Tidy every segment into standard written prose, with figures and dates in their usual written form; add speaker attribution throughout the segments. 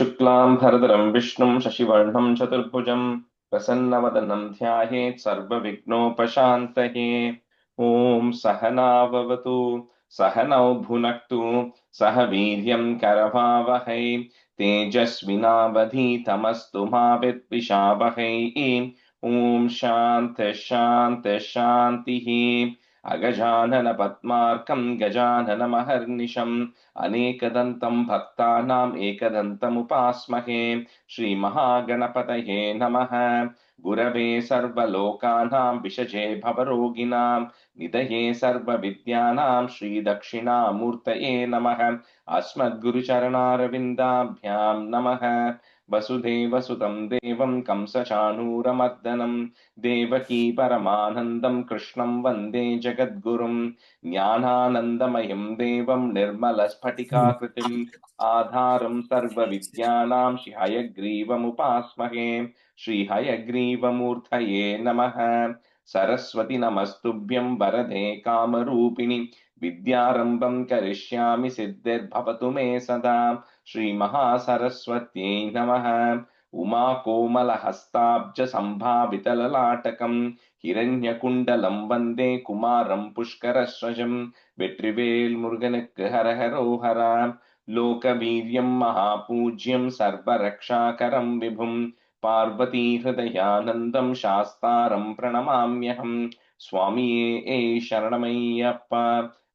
Speaker 1: शुक्लां भरधरं विष्णुं शशिवर्णं चतुर्भुजं प्रसन्नवदनं ध्यायेत् सर्वविघ्नोपशान्तये। ॐ सहना भवतु सहनौ भुनक्तु सह वीर्यं करवावहै तेजस्विनावधीतमस्तु मा विद्विषावहै। ॐ शान्तिः शान्तिः शान्तिः। अगजानन पद्मार्कं गजाननमहर्निशम् अनेकदन्तं भक्तानाम् एकदन्तमुपास्महे। श्रीमहागणपतये नमः। गुरवे सर्वलोकानां विषजे भवरोगिणां निधये सर्वविद्यानां श्रीदक्षिणामूर्तये नमः। अस्मद्गुरुचरणारविन्दाभ्यां नमः। वसुदेवसुतं देवं कंसचाणूरमर्दनं देवकी परमानन्दं कृष्णं वन्दे जगद्गुरुं। ज्ञानानन्दमयं देवं निर्मलस्फटिकाकृतिम् आधारं सर्वविद्यानां श्रीहयग्रीवमुपास्महे। श्रीहयग्रीवमूर्तये नमः। सरस्वति नमस्तुभ्यं वरदे कामरूपिणि विद्यारम्भं करिष्यामि सिद्धिर्भवतु मे सदा। श्रीमहासरस्वत्यै नमः। उमाकोमलहस्ताब्ज सम्भावितललाटकं हिरण्यकुण्डलं वन्दे कुमारं पुष्करस्वजं। வெற்றிவேல் முருகனுக்கு ஹரஹரோஹரா. லோகவீரியம் மகாபூஜ்யம் சர்வரக்ஷாகரம் விபும் பார்வதி ஹிருதயானந்தம் சாஸ்தாரம் பிரணமாம்யஹம். சுவாமியே சரணமையப்பா.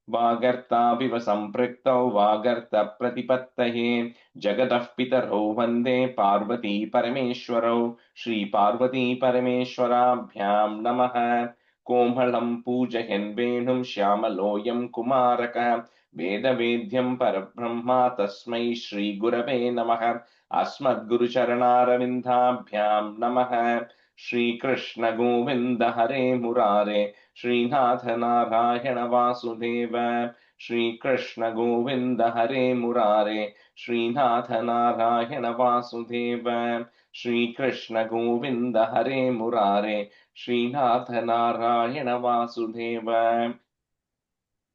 Speaker 1: वागर्ताविव सम्पृक्तौ वागर्त प्रतिपत्तये जगतः पितरौ वन्दे पार्वती परमेश्वरौ। श्रीपार्वती परमेश्वराभ्यां नमः। कोमलं पूजयन् वेणुं श्यामलोऽयं कुमारकः वेदवेद्यं परब्रह्मा तस्मै श्रीगुरवे नमः। अस्मद्गुरुचरणारविन्दाभ्यां नमः। श्रीकृष्ण गोविन्द हरे मुरारे श्रीनाथ नारायण वासुदेव। श्रीकृष्ण गोविन्द हरे मुरारे श्रीनाथ नारायण वासुदेव। श्रीकृष्ण गोविन्द हरे मुरारे श्रीनाथ नारायण वासुदेव।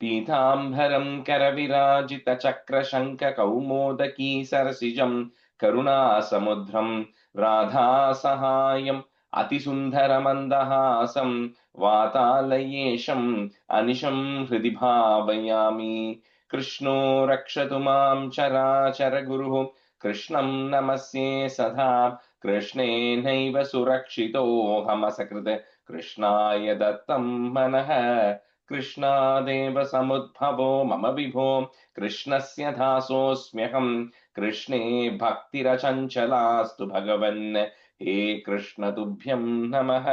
Speaker 1: पीताम्बरं करविराजितचक्रशङ्खकौमोदकी सरसिजं करुणासमुद्रं राधासहायम् अतिसुन्दरमन्दहासं वातालयेशम् अनिशं हृदि भावयामि। कृष्णो रक्षतु मां चराचरगुरुः कृष्णं नमस्ये सदा। कृष्णेनैव सुरक्षितोऽहमसकृत् कृष्णाय दत्तं मनः। कृष्णादेव समुद्भवो मम विभो कृष्णस्य दासोऽस्म्यहम्। कृष्णे भक्तिरचञ्चलास्तु भगवन् हे कृष्ण तुभ्यं नमः।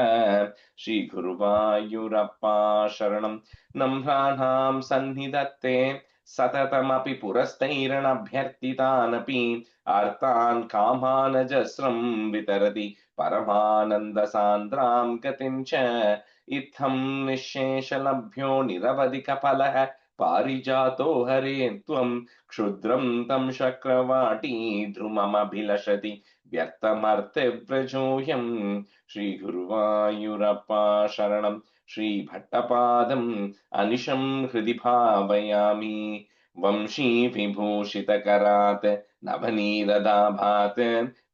Speaker 1: श्रीगुरुवायूरप्पा शरणं नम्राणां सन्निधत्ते सततमपि पुरस्तैरणभ्यर्थितानपि अर्थान् कामानजस्रं वितरति परमानन्दसान्द्रां गतिं च। इत्थं निःशेषलभ्यो निरवधिकफलः पारिजातो हरे त्वं क्षुद्रं तं शक्रवाटी ध्रुममभिलषति व्यर्थमर्त्यव्रजोऽयम्। श्रीगुरुवायूरप्पा शरणं श्रीभट्टपादम् अनिशं हृदि भावयामि। वंशीविभूषितकरात् नवनीरदाभात्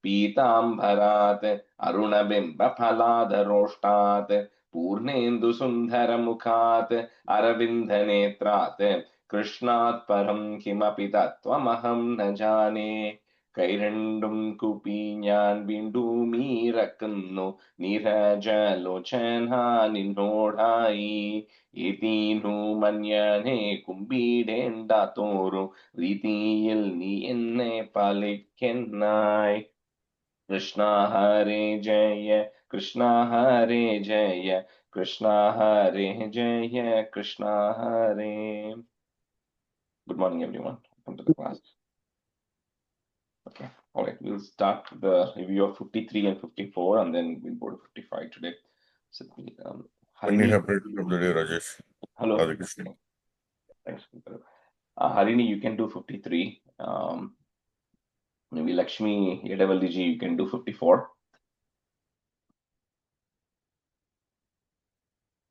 Speaker 1: पीताम्बरात् अरुणबिम्बफलाधरोष्टात् पूर्णेन्दुसुन्दरमुखात् अरविन्दनेत्रात् कृष्णात् परं किमपि तत्त्वमहं न जाने। കൈരണ്ടും കുപ്പി ഞാൻ വീണ്ടുമീറക്കുന്നു നീരജലോചന നിന്നോടായി. ഏതീനു മന്യനെ കുമ്പിടേണ്ടാത്തോരു രീതിയിൽ നീ എന്നെ പാലിക്കെന്നായി. കൃഷ്ണ ഹരേ ജയ കൃഷ്ണ ഹരേ ജയ കൃഷ്ണ ഹരേ ജയ കൃഷ്ണ ഹരേ. Good morning, everyone. Welcome to the class. Okay, all right, we'll start the review of 53 and 54 and then we'll go to 55 today. So,
Speaker 2: Harini, happy of the day, Rajesh.
Speaker 1: Hello.
Speaker 2: Hare Krishna.
Speaker 1: Thanks. Harini, you can do 53. Maybe Lakshmi Yadavaliji, you can do 54.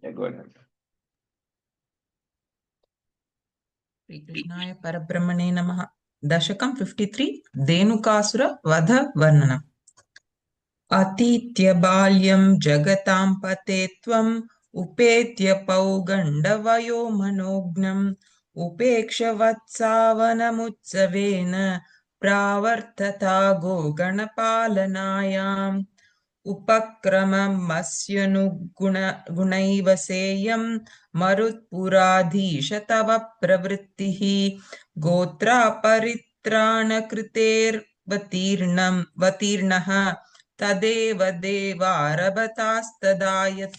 Speaker 1: Yeah, go ahead.
Speaker 3: Shri कृष्णाय परब्रह्मणे नमः। Dashakam 53 Dhenukasura Vadha Varnanam. Atitya balyam jagatam patetvam upetya paugandavayo manognam upekshavatsavanamutsaven pravartata go ganapalanayam upakramam masyanuggunaiva seyam marutpuradhishatava pravrittihi gotra paritrana kriter vatirnaha Tadeva devarabhatastadayat.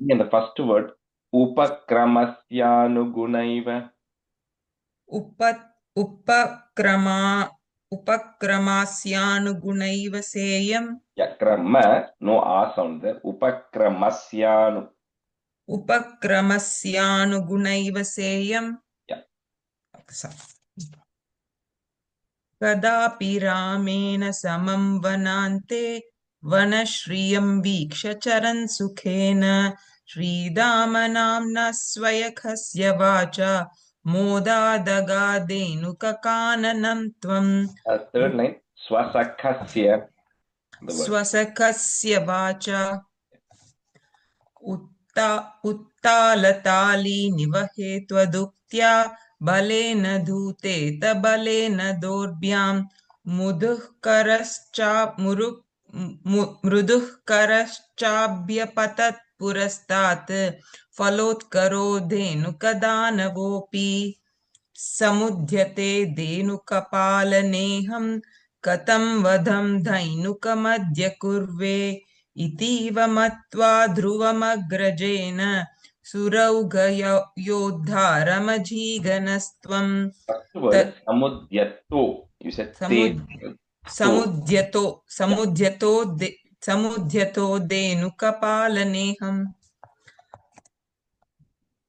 Speaker 1: In the first word, upakramasyanugunaiva.
Speaker 3: Upakramasyanugunaiva seyam.
Speaker 1: Yeah, krama, no a sound there. Upakramasyanu.
Speaker 3: Upakramasyanugunaiva seyam.
Speaker 1: Yeah.
Speaker 3: Kadapi ramena samam vanante vanashriyam viksha charan sukhena Sridhamanamna swayakhasya vacha modadagadhenukakananam tvam
Speaker 1: Third line, swasakhasya. The word.
Speaker 3: Swasakhasya vacha उत्तालताली निवहेत्वदुक्त्या बलेन धूते तबलेन दोर्भ्यां मृदुः करश्चाभ्यपतत् पुरस्तात् फलोत्करो धेनुकदानवोऽपि समुद्यते धेनुकपालनेऽहं कथं वधं धैनुकमद्य कुर्वे इतीव मत्वा ध्रुवमग्रजेन सुरौघयोद्धारमजीगनस्त्वं
Speaker 1: First word, samudyato. You said
Speaker 3: समुद्यतो धेनुकपालनेऽहम्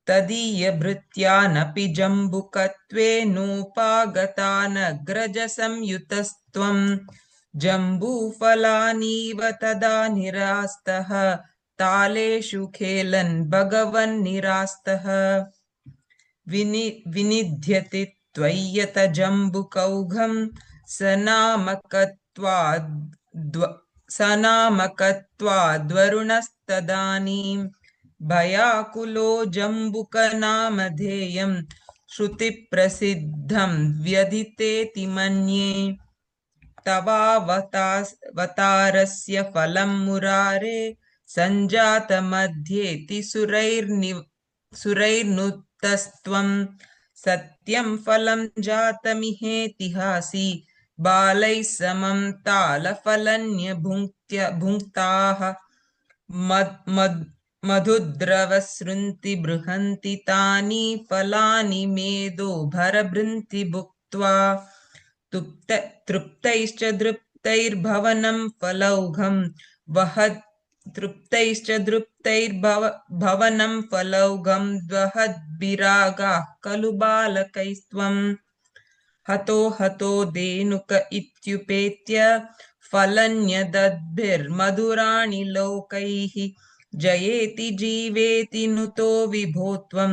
Speaker 3: तदीयभृत्यानपि जम्बुकत्वेनोपागतानग्रजसंयुतस्त्वं जम्बूफलानीव तदा निरास्तः तालेषु खेलन् भगवन्निरास्तः विनिध्यति त्वय्यत जम्बुकौघं सनामकत्वाद्वरुणस्तदानीं भयाकुलो जम्बुकनामधेयं श्रुतिप्रसिद्धं व्यधितेति मन्ये तवावतारस्य फलं मुरारे सञ्जातमध्येति सुरैर्नुतस्त्वं सत्यं फलं जातमिहेतिहासि बालैः समं तालफलन्यभुङ्क्ताः मधुद्रवसृन्ति बृहन्ति तानि फलानि मेदो भरभृन्ति भुक्त्वा तृप्तैश्च दृप्तैर्भवनं फलौघं वहद्भिरागाः खलु बालकैस्त्वं हतो धेनुक इत्युपेत्य फलन्यदद्भिर्मधुराणि लोकैः जयेति जीवेति नुतो विभो त्वं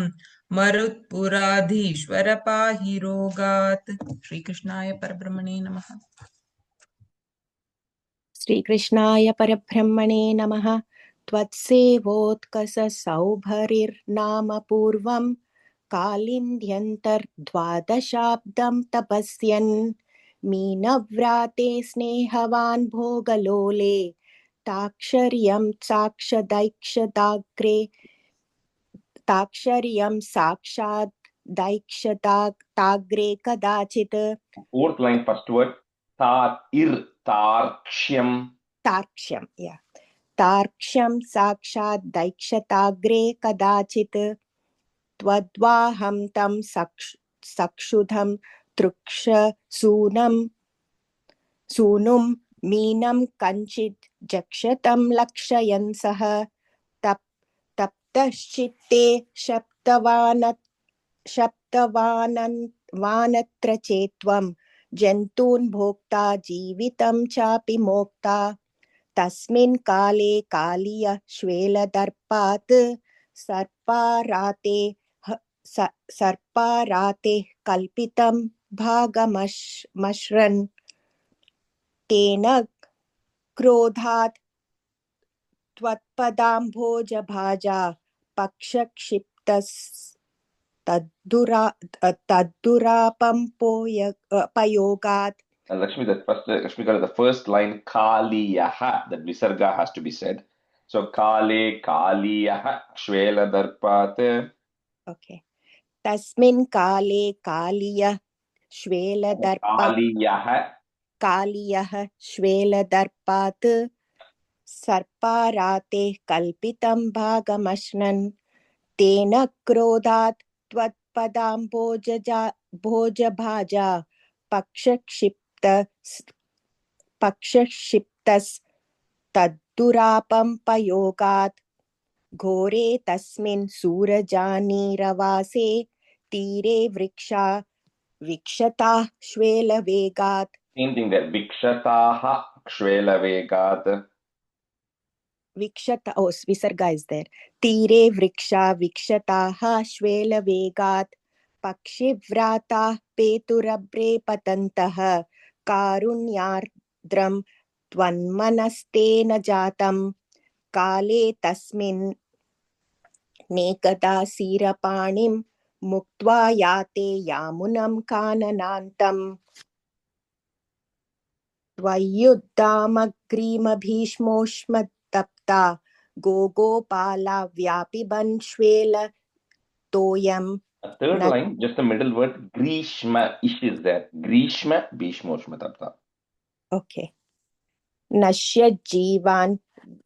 Speaker 3: मरुत्पुराधीश्वर पाहि रोगात्. श्रीकृष्णाय परब्रह्मणे नमः.
Speaker 4: श्रीकृष्णाय परब्रह्मणे नमः. त्वत्सेवोत्कससौभरिर्नाम पूर्वं कालिन्द्यन्तर्द्वादशाब्दं तपस्यन् मीनव्राते स्नेहवान् भोगलोले ताक्षर्यं साक्षात् दैक्षताग्रे कदाचित्.
Speaker 1: Fourth line, first word, tarkshyam.
Speaker 4: Yeah. तार्क्ष्यं साक्षात् दैक्षताग्रे कदाचित् त्वद्वाहं तं सक्षुधं सूनुं मीनं कञ्चित् जक्षतं लक्षयन् सः तप्तश्चित्ते शप्तवानत्र चेत्त्वं जन्तून् भोक्ता जीवितं चापि मोक्ता तस्मिन् काले कालीय श्वेलदर्पात् सर्पाराते कल्पितं भागमश्रन् तेन क्रोधात् त्वत्पदाम्भोजभाजा तद्दुरापयोगात्.
Speaker 1: Lakshmi, the first line, Kaliyaha, that Visarga has to be said. So, Kale, Kaliyaha, Shvela Darpat.
Speaker 4: Okay. Tasmin kale kaliya
Speaker 1: Kaliyaha.
Speaker 4: श्वेलदर्पात् सर्पाराते कल्पितं भागमश्नन् तेन क्रोधात् त्वत्पदाम्भोजभाजा पक्षक्षिप्तस्तद्दुरापम्पयोगात् घोरे तस्मिन् सूरजानीरवासे तीरे विक्षताः श्वेलवेगात्.
Speaker 1: Same thing there. Vikshataha, Shvela Vegat.
Speaker 4: विक्षता, oh, visarga is there. तीरे वृक्षा विक्षताः श्वेलवेगात् पक्षिव्राताः पेतुरभ्रे पतन्तः कारुण्यार्द्रं त्वन्मनस्तेन जातं काले तस्मिन् नेकदा सीरपाणिं मुक्त्वा याते यामुनं काननान्तम् त्वय्युद्धामग्रीमभीष्मोष्मत्तप्ता Gopala व्यापिबन् श्वेलतोयम्.
Speaker 1: Third line, just the middle word, Grishma, ish is there. Grishma, Bhishmoshmatapta.
Speaker 4: Okay. नश्य जीवान्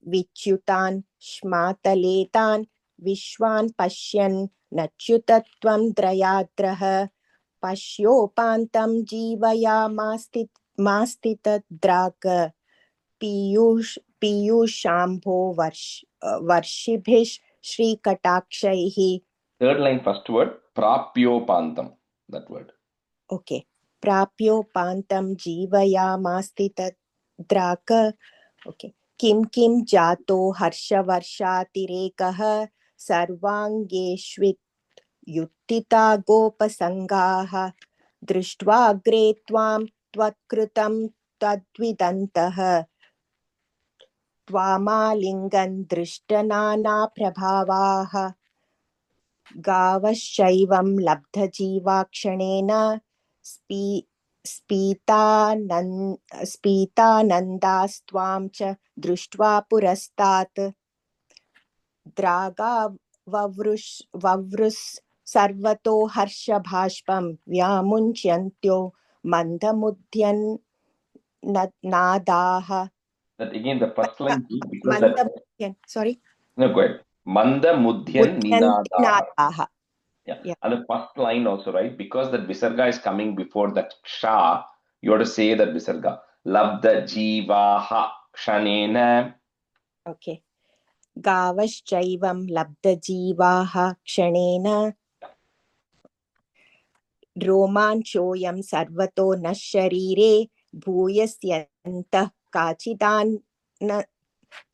Speaker 4: विच्युतान् श्मातलेतान् विश्वान् पश्यन् नच्युतत्वं द्रयाद्रः पश्योपान्तं जीवयामास्तितद्राक पीयूषाम्भो वर्षिभिः श्रीकटाक्षैः.
Speaker 1: Third line, first word, Prapyopantam, that word.
Speaker 4: Okay. प्राप्योपान्तं जीवयामास्तितद्राक. Okay. किं जातो हर्षवर्षातिरेकः सर्वाङ्गेष्वित्युत्थिता गोपसङ्गाः दृष्ट्वाग्रे त्वां त्वत्कृतं तद्विदन्तः त्वामालिङ्गन् दृष्टनानाप्रभावाः गावश्चैवं लब्धजीवाक्षणेन स्पीतानन्दास्त्वां च दृष्ट्वा पुरस्तात् द्रागाववृस् सर्वतो हर्षभाष्पं व्यामुञ्च्यन्त्यो मन्दमुद्यन्नादाः.
Speaker 1: That again, the first line, because that.
Speaker 4: Sorry.
Speaker 1: No, go ahead. Mandamudhyan Ninadaha.
Speaker 4: नादाः.
Speaker 1: Yeah. And the first line also, right? Because that Visarga is coming before that Ksha, you have to say that Visarga. Labda Jivaha Kshanena.
Speaker 4: Okay. गावश्चैवं लब्धजीवाः क्षणेन रोमाञ्चोऽयं सर्वतो नः शरीरे भूयस्यन्तः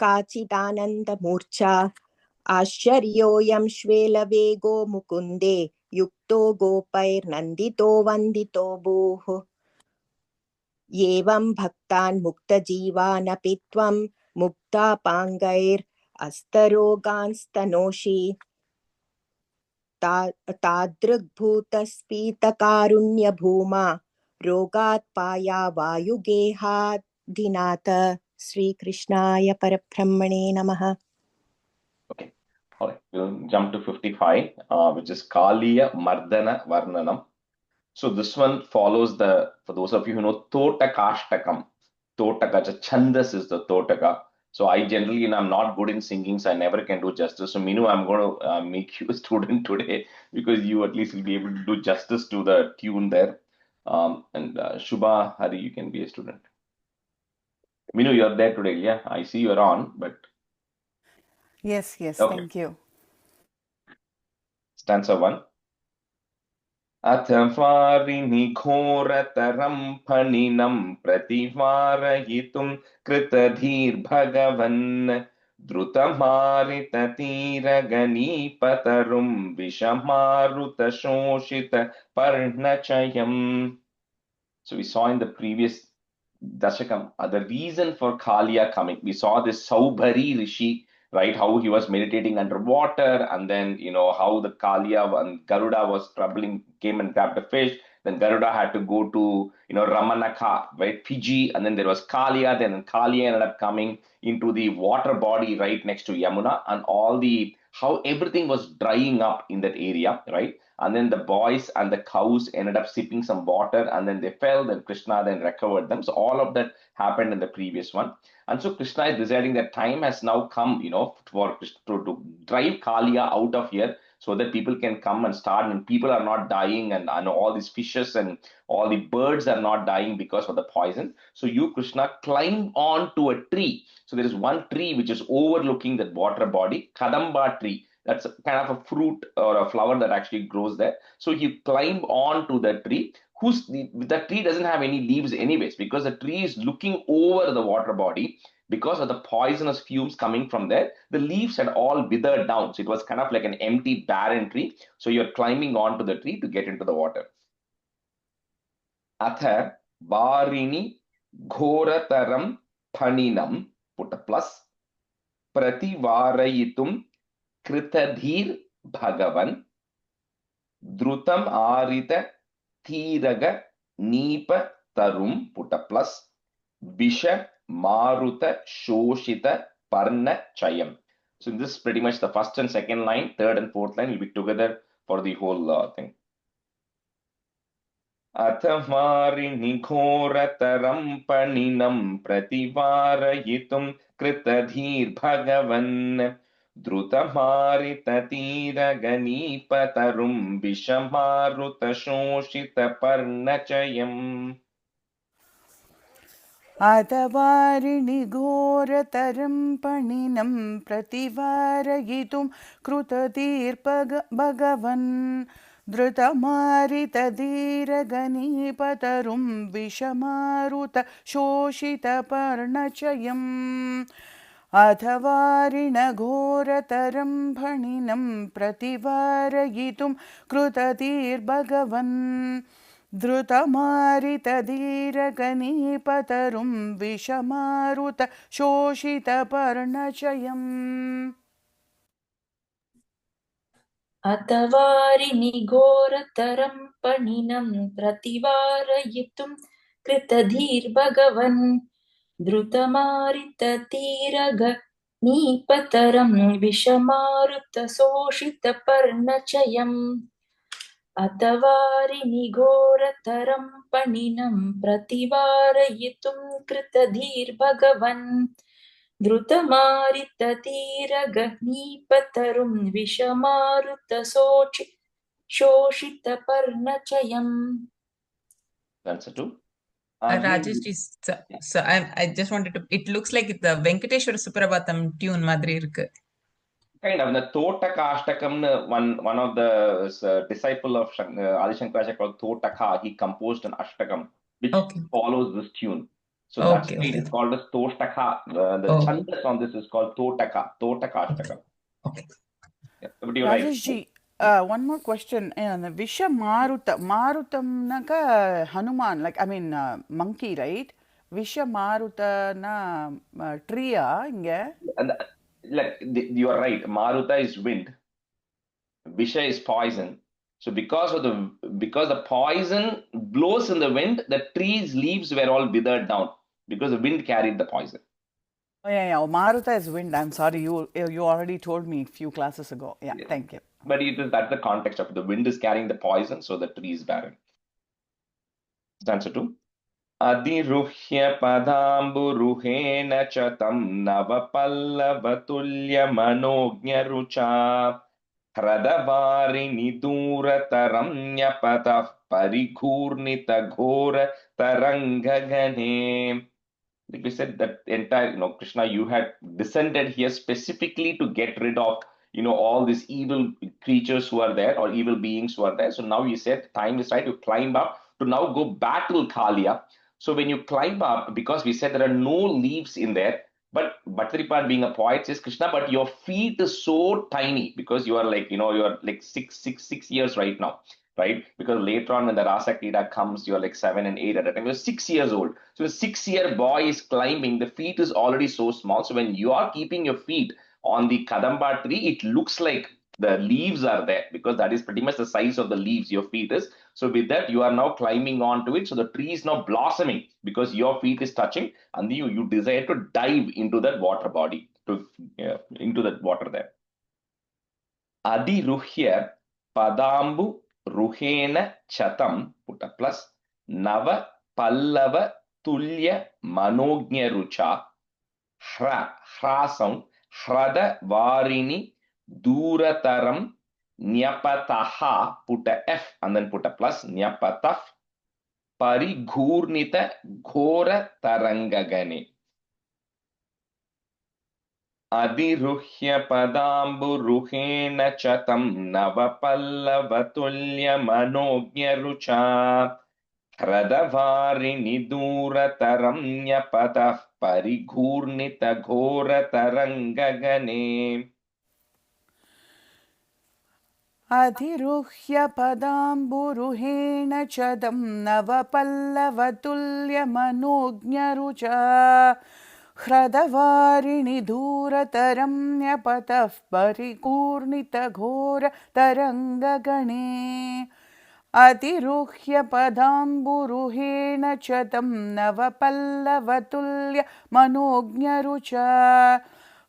Speaker 4: काचिदानन्दमूर्च्छा आश्चर्योऽयं श्वेलवेगो मुकुन्दे युक्तो गोपैर्नन्दितो वन्दितो भूः. एवं भक्तान् मुक्तजीवानपि त्वं मुक्तापाङ्गैरस्तरोगांस्तनोषि तादृग्भूतस्फीतकारुण्यभूमा रोगात् पाया वायुगेहाधिनाथ. श्रीकृष्णाय परब्रह्मणे नमः.
Speaker 1: Okay. All right. We'll jump to 55, which is Kaliya Mardana Varnanam. So this one follows for those of you who know, Totakashtakam. Totaka, Chandas is the Totaka. So I generally, I'm not good in singing, so I never can do justice. So Minu, I'm going to make you a student today because you at least will be able to do justice to the tune there. And Shubha, Hari, you can be a student. Minu, you're there today, yeah? I see you're on, but...
Speaker 5: Yes, okay. Thank you.
Speaker 1: Stanza 1. अथवारिणि घोरतरं फणिनं प्रतिवारयितुं कृतधीर्भगवन् द्रुतमारिततीरगणीपतरुं विषमारुतशोषितपर्णचयम्. So we saw in the previous Dasakam, the reason for Kaliya coming. We saw this Saubhari Rishi, right? How he was meditating underwater, and then how the Kaliya and Garuda was troubling, came and grabbed a fish. Then Garuda had to go to Ramanaka, right? Fiji, and then there was Kaliya. Then Kaliya ended up coming into the water body right next to Yamuna, and how everything was drying up in that area, right? And then the boys and the cows ended up sipping some water, and then they fell. Then Krishna then recovered them. So all of that happened in the previous one. And so Krishna is deciding that time has now come, for to drive Kaliya out of here, so that people can come and start, and people are not dying, and all these fishes and all the birds are not dying because of the poison. So you, Krishna, climb on to a tree. So there is one tree which is overlooking that water body, Kadamba tree. That's kind of a fruit or a flower that actually grows there. So you climb on to the tree. The tree doesn't have any leaves anyways, because the tree is looking over the water body. Because of the poisonous fumes coming from there, the leaves had all withered down. So it was kind of like an empty, barren tree. So you're climbing onto the tree to get into the water. Atha Barini Ghorataram Paninam, put a plus, Prativarayitum Kritadhir Bhagavan Drutam Arita Thiraga Nipa Tarum, put a plus, Bisha Maruta Shoshita Parna Chayam. So this is pretty much the first and second line. Third and fourth line will be together for the whole thing. Athamari Nighorataram Paninam Prativarayitum Kritadhir Bhagavan Drutamaritatiranipatarum Vishamaruta Shoshita Parnachayam.
Speaker 5: Adavarini ghorataram paninam prativarayitum krutadir bhagavan Drutamaritadiragani vishamaruta shoshita parnachayam. Adhavarina ghorataram paninam prativarayitum krutadir bhagavan Drutamaritadiragani vishamaruta shoshita parnachayam.
Speaker 6: Atavarini ghorataram paninam prativarayitum kritadhir bhagavan Drutamaritatiragani vishamaruta soshita parnachayam. Atavarini ghorataram paninam prativarayitum kritadhir bhagavan Drutamaritatiragani vishamaruta shoshita parnachayam.
Speaker 1: That's a two.
Speaker 3: Rajesh, so I just wanted to, it looks like the Venkateshwara Suprabhatam tune madri irukku.
Speaker 1: Kind of the Totaka Ashtakam, one of the disciple of Adi Shankaracharya called Totaka, he composed an Ashtakam which follows this tune. So that's why it is called as Totaka. The chandas on this is called Totaka Ashtakam.
Speaker 3: Okay.
Speaker 1: Yeah, but you're right.
Speaker 5: Rajeshji, one more question. Visha Maruta, Marutam naka Hanuman, like I mean monkey, right? Visha Maruta na tree inge.
Speaker 1: You are right. Maruta is wind. Visha is poison. So because the poison blows in the wind, the tree's leaves were all withered down because the wind carried the poison.
Speaker 5: Oh yeah. Maruta is wind. I'm sorry, you already told me a few classes ago. Yeah. Thank you.
Speaker 1: But that's the context of it. The wind is carrying the poison, so the tree is barren. Answer 2. Adiruhya padambu ruhena chatam navapallavatulya manognya rucha Hradavari nidurataram nyapatah parighurnita ghora tarangagane. Like we said, that entire, Krishna, you had descended here specifically to get rid of, all these evil creatures who are there, or evil beings who are there. So now you said time is right to climb up to now go battle Kaliya. So when you climb up, because we said there are no leaves in there, but Bhattaripad being a poet says, Krishna, but your feet is so tiny because you are like, you are like six years right now. right? Because later on when the Rasa Krida comes, you're like 7 and 8 at that time. You're 6 years old. So a 6-year boy is climbing, the feet is already so small. So when you are keeping your feet on the Kadamba tree, it looks like the leaves are there because that is pretty much the size of the leaves your feet is. So with that, you are now climbing onto it. So the tree is now blossoming because your feet is touching and you desire to dive into that water body, into that water there. Adiruhya padambu ruhena chatam, put a plus, nava pallava tulya manognya rucha, hrasam, hrada varini durataram nyapataha, put a F and then put a plus, nyapataf, parigurnita ghora tarangagane. Adiruhya padamburuhena chatam navapallavatullya manognya rucha hradavari durataram nyapatah parigurnita ghora tarangagane.
Speaker 5: अधिरुह्य पदाम्बुरुहेण चदं नवपल्लवतुल्यमनोज्ञरुचा ह्रदवारिणि दूरतरं न्यपतः परिपूर्णितघोरतरङ्गगणे अतिरुह्य पदाम्बुरुहेण चदं नवपल्लवतुल्यमनोज्ञरुचा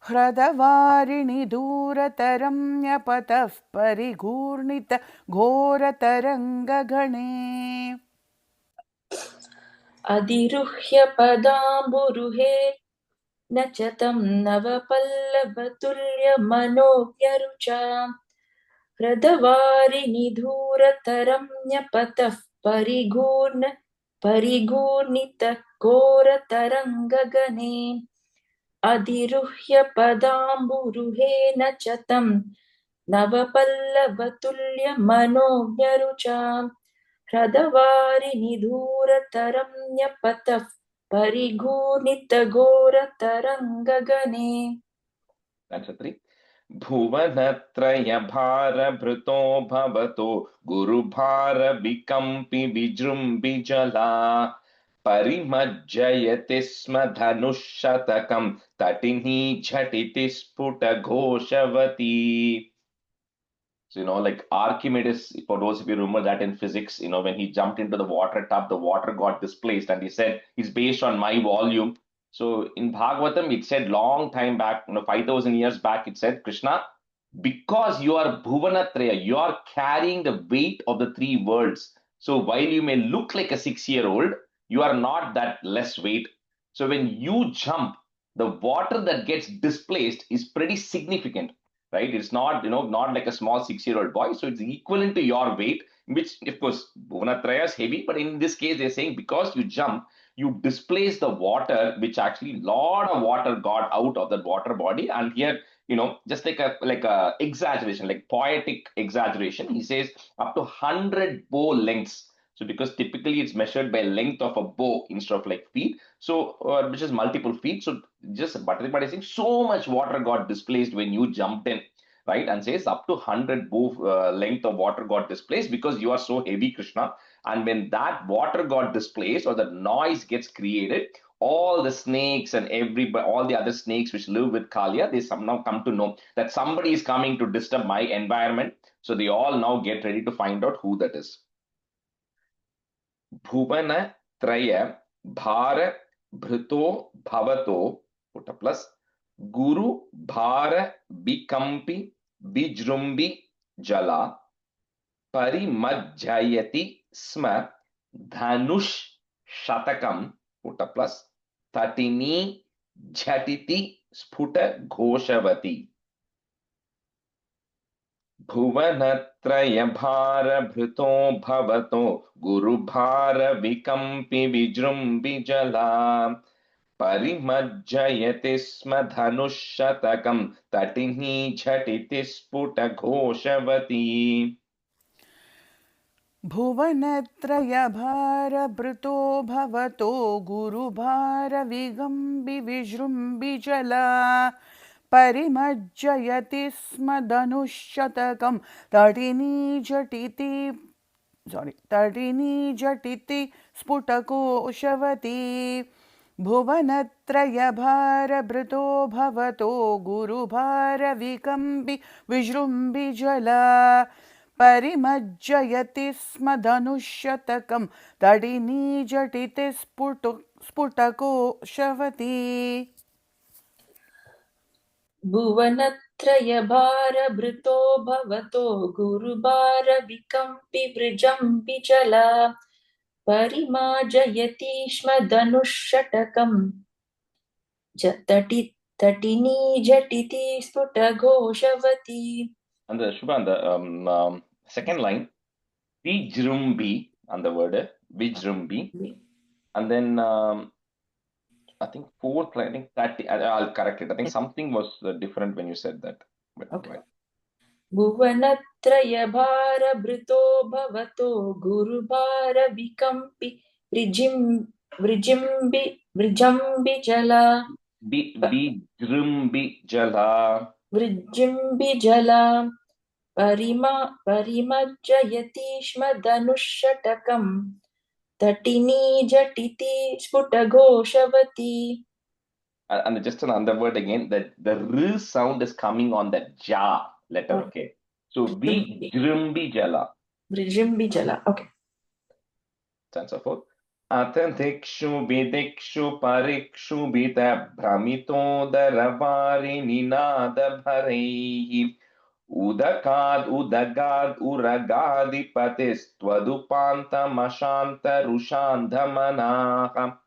Speaker 5: ह्रदवारिणि दूरतरं न्यपतः परिघूर्णित घोरतरङ्गगणे
Speaker 6: अधिरुह्य पदाम्बुरुहे न च तं नवपल्लवतुल्यमनोज्ञरुचा ह्रदवारिनिधूरतरं न्यपतः परिघूर्णितघोरतरङ्गगणे अधिरुह्य पदाम्बुरुहेण च तं नवपल्लवतुल्यमनोज्ञरुचा ह्रदवारिनिधूरतरं न्यपतः परिघूर्णितघोरतरङ्गगणे.
Speaker 1: Answer 3. भुवनत्रयभारभृतो भवतो गुरुभारविकम्पि विजृम्भिजला परिमज्जयति स्म धनुःशतकं तटिनी झटिति स्फुटघोषवती. So, like Archimedes, for those of you remember that in physics, when he jumped into the water tub, the water got displaced and he said, it's based on my volume. So in Bhagavatam, it said long time back, 5,000 years back, it said, Krishna, because you are Bhuvanatraya, you are carrying the weight of the 3 worlds. So while you may look like a 6-year-old, you are not that less weight. So when you jump, the water that gets displaced is pretty significant. Right? It's not, not like a small 6-year-old boy. So it's equivalent to your weight, which of course, Bhuvanatraya is heavy, but in this case, they're saying because you jump, you displace the water, which actually a lot of water got out of that water body. And here, just like a exaggeration, like poetic exaggeration, he says up to 100 bow lengths. So because typically it's measured by length of a bow instead of like feet. So which is multiple feet. So just Bhattaripadi is saying so much water got displaced when you jumped in, right? And says up to 100 bow length of water got displaced because you are so heavy, Krishna. And when that water got displaced or the noise gets created, all the snakes and all the other snakes which live with Kalia, they somehow come to know that somebody is coming to disturb my environment. So they all now get ready to find out who that is. Bhuvanatraya bhara bhrito bhavato, put a plus, guru bhara vikampi vijrumbi jala parimajjayati sma dhanush shatakam, put a plus, tatini jhatiti sphuta ghoshavati. भुवनत्रयभारभृतो भवतो गुरुभारविकम्पि विजृम्भिजला परिमज्जयति स्म धनुःशतकं तटिनी झटिति स्फुटघोषवती.
Speaker 5: भुवनत्रयभारभृतो भवतो गुरुभारविगम्बि विजृम्भिजला परिमज्जयति स्म धनुःशतकं तटिनी झटिति sorry, tadini jatiti sputakoshavati bhuvanatra bhara brito bhavato guru bhara vikambi vijrumbi jala parimajjayati sma dhanushatakam tadini jatiti sputakoshavati.
Speaker 6: भुवनत्रयभारभृतो भवतो गुरुभारविकम्पि वृजम्बि चला परिमार्जयतीष्म धनुःषटकम् तटिनी झटिति स्फुटघोषवती.
Speaker 1: And the Shubha, and the second line, Vijrumbi, and the word Vijrumbi, and then I think fourth line, I think 30, I'll correct it. I think something was different when you said that. But,
Speaker 6: Okay.
Speaker 1: right.
Speaker 6: भुवनत्रयभारभृतो भवतो गुरुभारविकम्पि वृजम्बि जला
Speaker 1: Vijrumbi jala.
Speaker 6: वृजम्बि जला परिमज्जयतीष्म धनुःषटकम् तटिनी झटिति स्फुटघोषवती.
Speaker 1: And just another word again, that the R sound is coming on that ja letter, okay? So Vijrumbi jala.
Speaker 6: Vrijimbi jala, okay.
Speaker 1: And so forth. Athantikshu vidikshu parikshu bita bhramito daravari ninada bharaihi udakad udagad uragadi patis twadupanta mashanta rushandhamanaha.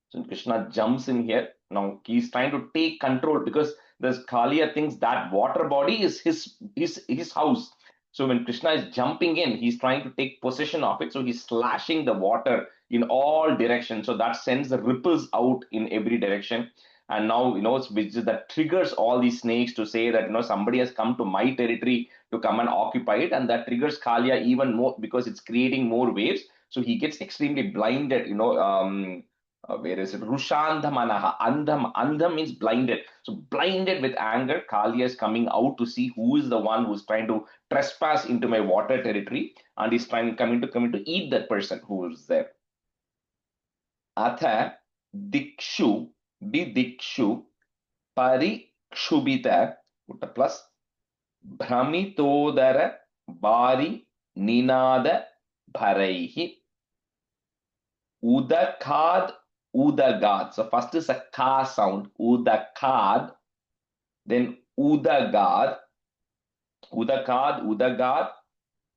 Speaker 1: So Krishna jumps in here. Now he's trying to take control because this Kaliya thinks that water body is his house. So when Krishna is jumping in, he's trying to take possession of it. So he's slashing the water in all directions. So that sends the ripples out in every direction. And now, which is that triggers all these snakes to say that, somebody has come to my territory to come and occupy it. And that triggers Kaliya even more because it's creating more waves. So he gets extremely blinded, where is it? Rushandhamanaha. Andham means blinded. So blinded with anger, Kaliya is coming out to see who is the one who is trying to trespass into my water territory, and he's coming to eat that person who is there. Atha dikshu bidikshu parikshubita, put a plus, bhramitodara bari ninada bharaihi udakad udagad. So first is a ka sound, udakad, then udagad,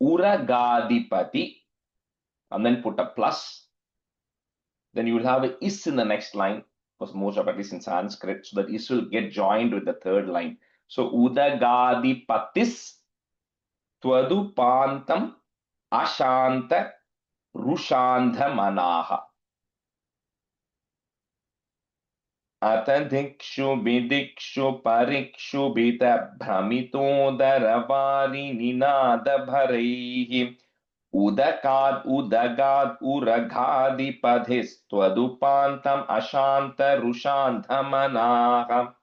Speaker 1: uragadipati, and then put a plus. Then you will have a is in the next line, because most of it is in Sanskrit, so that is will get joined with the third line. So udagadipatis twadupantam ashanta rushandhamanaha. Atadikshu vidikshu parikshu bita bhramito daravari ninada bharaihi udakad udagad uraghadipadhis twadupantam ashanta rushandhamanaha.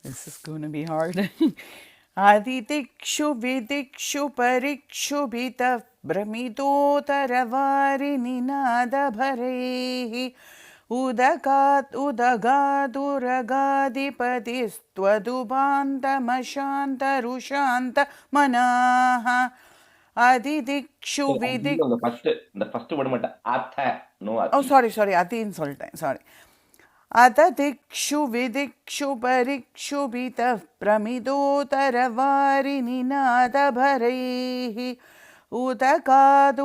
Speaker 5: This is going to be hard. Aditikshu vidikshu parikshu bita brahmito taravari ninada bharaihi udakat udagad uragadipati stwadubanta mashanta rushanta manaha. Aditikshu vidikshu.
Speaker 1: The first word matter atha, no ati.
Speaker 5: Oh, sorry, atin solten, sorry. Atadikshu vidikshu parikshu bita pramido taravari ninada bharaihi udakad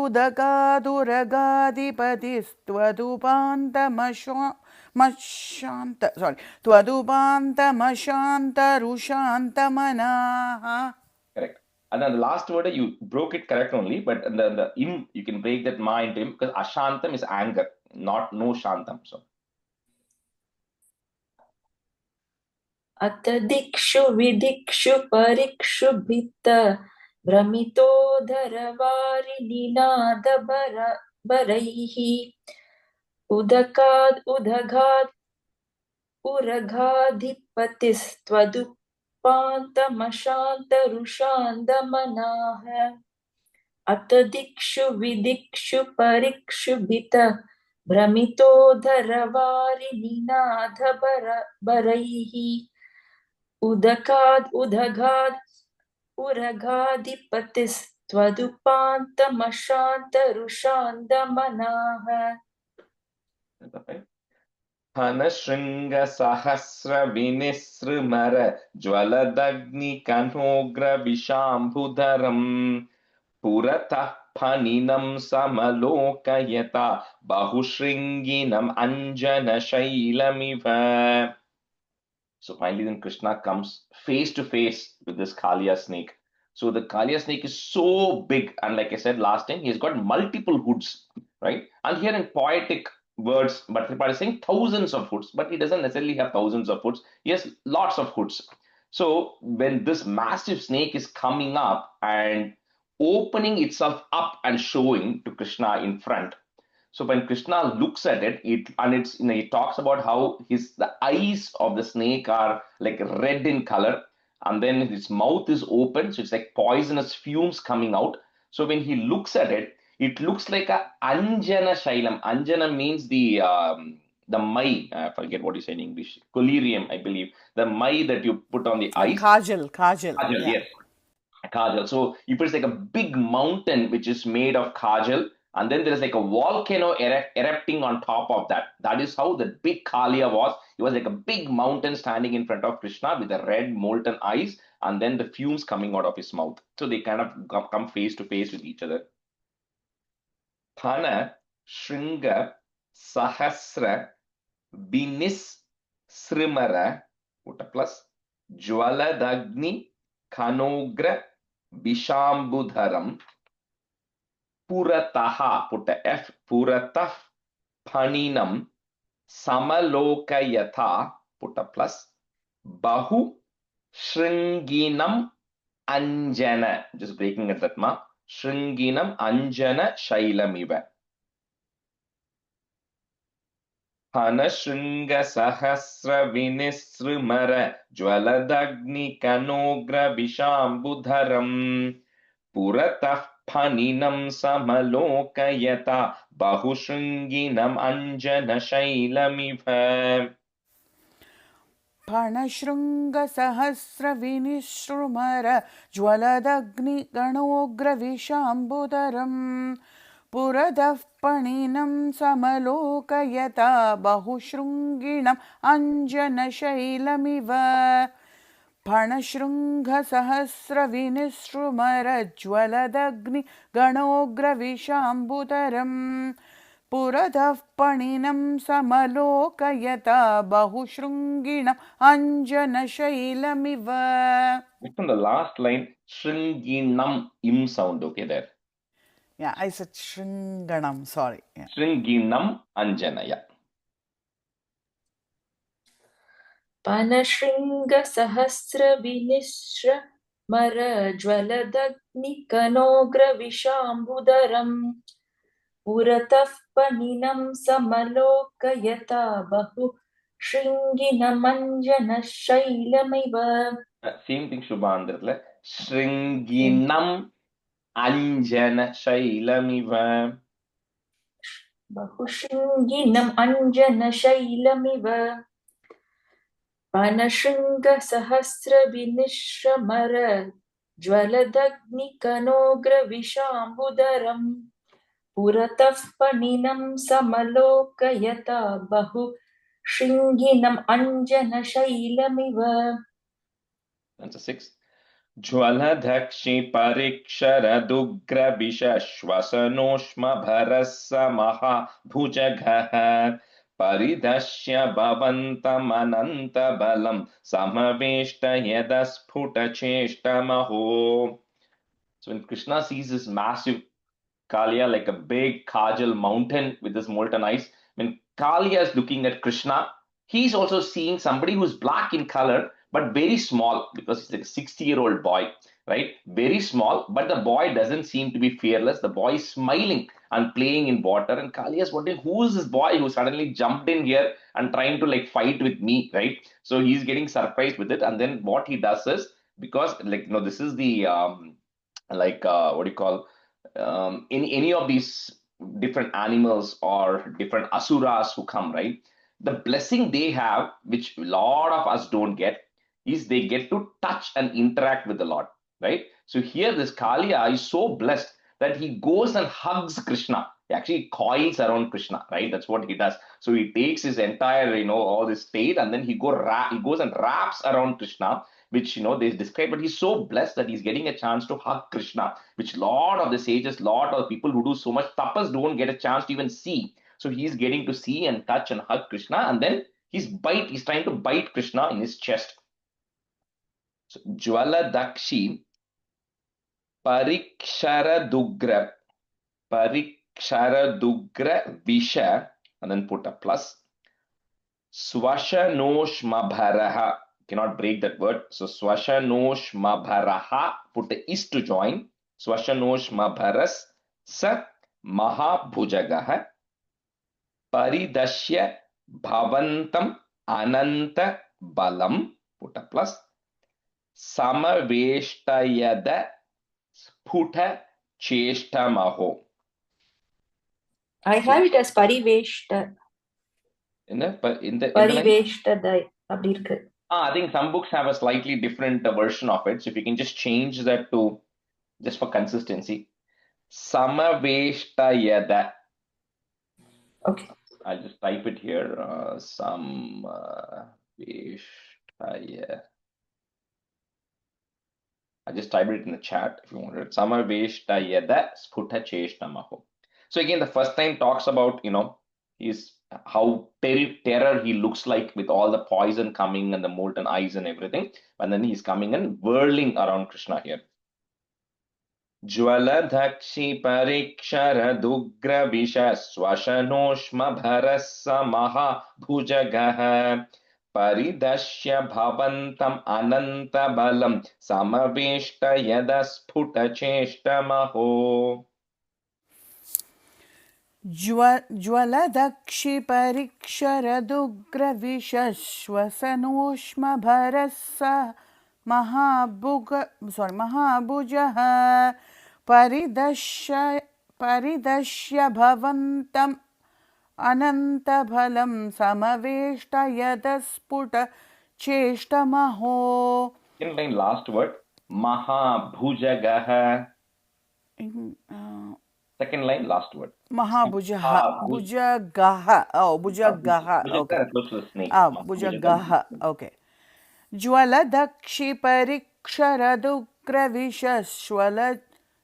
Speaker 5: uragadipati twadupanta mashanta rushanta manaha.
Speaker 1: Correct. And then the last word, you broke it correct only, but the im, you can break that ma into im, because ashantam is anger, not no shantam. So
Speaker 6: Atadikshu vidikshu parikshu bita भ्रमितो धरवारि Ninad बरैहि उदकाद उदघात उरघाधिपतिस्त्वदुपान्तमशान्तरुषान्दमनाः. अतदिक्षु विदिक्षु परिक्षुभित भ्रमितो धरवारिनिनादबरैः उदकाद् उदगाद् उरगादिपतिस्त्वदुपान्तमशान्तरुषान्दमनाः
Speaker 1: हनशृङ्गसहस्रविनिसृमर ज्वलदग्निकनोग्रविशाम्भुधरम् पुरतः फणिनं समलोकयता बहुशृङ्गिनम् अञ्जनशैलमिव. So finally then Krishna comes face to face with this Kaliya snake. So the Kaliya snake is so big, and like I said last time, he's got multiple hoods, right? And here in poetic words, Bhattacharya is saying thousands of hoods, but he doesn't necessarily have thousands of hoods. He has lots of hoods. So when this massive snake is coming up and opening itself up and showing to Krishna in front, so when Krishna looks at it, it talks about how the eyes of the snake are like red in color, and then his mouth is open, so it's like poisonous fumes coming out. So when he looks at it, it looks like a Anjana Shailam. Anjana means the mai. I forget what you say in English. Collyrium, I believe. The mai that you put on the eyes.
Speaker 5: Kajal.
Speaker 1: Kajal,
Speaker 5: Yeah.
Speaker 1: yes. Kajal. So if it's like a big mountain which is made of kajal, and then there is like a volcano erupting on top of that. That is how the big Kaliya was. It was like a big mountain standing in front of Krishna with the red molten eyes, and then the fumes coming out of his mouth. So they kind of come face to face with each other. Thana, Shringa, Sahasra, Binis, Srimara, put a plus, Jwaladagni, Kanogra, Bishambudharam, Purataha, put a F, Puratah, Paninam, Samalokayatha, put a plus, Bahu, Shringinam, Anjana, just breaking at that ma, Shringinam, Anjana, Shailamiva. Hanashringa Sahasra Vinisrumara Jwaladagni Kanogra Vishambudharam Puratah Paninam Samalokayata Bahushringinam Anjana Shailamiva.
Speaker 5: पर्णशृङ्गसहस्रविनिश्रुमर ज्वलदग्निगणोग्रविशाम्बुधरम् पुरदः पणिनं समलोकयता बहुशृङ्गिणम् अञ्जनशैलमिव पर्णशृङ्गसहस्रविनिश्रुमर ज्वलदग्निगणोग्रविशाम्बुधरम् पुरदः पणिनं समलोकयता बहुशृङ्गिणम् अञ्जनशैलमिव.
Speaker 1: From the last line, Shringinam, im sound, okay there.
Speaker 5: Yeah, I said Shringanam, sorry. Yeah.
Speaker 1: Shringinam Anjana, yeah.
Speaker 6: पानशृङ्गसहस्रविनिश्रमरज्वलदग्निकनोग्रविशाम्बुधरम् पुरतः पनिनं समलोकयता बहु शृङ्गिनमञ्जनशैलमिव.
Speaker 1: Same thing, Shubha, Shringinam Anjana Shailamiva.
Speaker 6: बहुशृङ्गिनम् अञ्जनशैलमिव पानशृङ्गसहस्रविनिश्रमर ज्वलदग्निकनोग्रविशाम्बुधरम् पुरतः पणिनं समलोकयता बहु शृङ्गिनम् अञ्जनशैलमिव.
Speaker 1: That's a 6. Jwaladakshi Pariksharaduggrabisha Shwasanoshma Bharasa Maha Bhujagha Paridashya Bhavantamananta Balam Samaveshta Yadasputa Cheshta Maho. So when Krishna sees this massive Kaliya like a big Kajal mountain with this molten ice, when Kaliya is looking at Krishna, he's also seeing somebody who's black in color but very small, because he's like a 60-year-old boy, right? Very small, but the boy doesn't seem to be fearless. The boy is smiling and playing in water, and Kaliya is wondering, who is this boy who suddenly jumped in here and trying to like fight with me, right? So he's getting surprised with it, and then what he does is, because this is the what do you call, any of these different animals or different asuras who come, right? The blessing they have, which a lot of us don't get, is they get to touch and interact with the Lord, right? So here, this Kalia is so blessed that he goes and hugs Krishna. He actually coils around Krishna, right? That's what he does. So he takes his entire, all this tail, and then he goes and wraps around Krishna, which they describe. But he's so blessed that he's getting a chance to hug Krishna, which lot of the sages, lot of people who do so much tapas don't get a chance to even see. So he's getting to see and touch and hug Krishna, and then he's trying to bite Krishna in his chest. So Jwala Dakshi Parikshara Dugra Visha, and then put a plus. Swashanoshmabharaha, cannot break that word. So Swashanoshmabharaha, put the is to join. Swashanoshmabharas sa mahabhujagaha paridashya bhavantam ananta balam, put a plus. Samaveshtayada sphuta cheshtamaho.
Speaker 6: I have it as Pariveshta.
Speaker 1: In the line?
Speaker 6: Pariveshtadai. அப்படி இருக்கு.
Speaker 1: I think some books have a slightly different version of it. So if you can just change that to, just for consistency, Samaveshtayada.
Speaker 6: Okay.
Speaker 1: I'll just type it here. Samaveshtaya. I just typed it in the chat if you wanted. Samaveshtayada sphuta cheshtamaho. So again, the first time talks about, is how terror he looks like with all the poison coming and the molten eyes and everything. And then he's coming and whirling around Krishna here. Jwala Dakshi Parikshara Dugra Visha Swashanoshma Bharasa Maha Bhujagaha Paridashya Bhavantam Ananta Balam Samaveshta Yada Sphuta Cheshta Maho.
Speaker 5: ज्वलदक्षि परिक्षरदुग्रविशश्वसनोष्मभरस्स महाभुजः परिदश्य भवन्तम् अनन्तफलं समवेष्टयदस्फुटचेष्टमहो.
Speaker 1: Second line, last word, Mahabhujagaha. Second line, last word.
Speaker 5: Mahabhujaha. Bhujagaha. Oh, Bhujagaha. Okay. Bhujagaha. Okay. Jwaladakshi pariksharadugravisha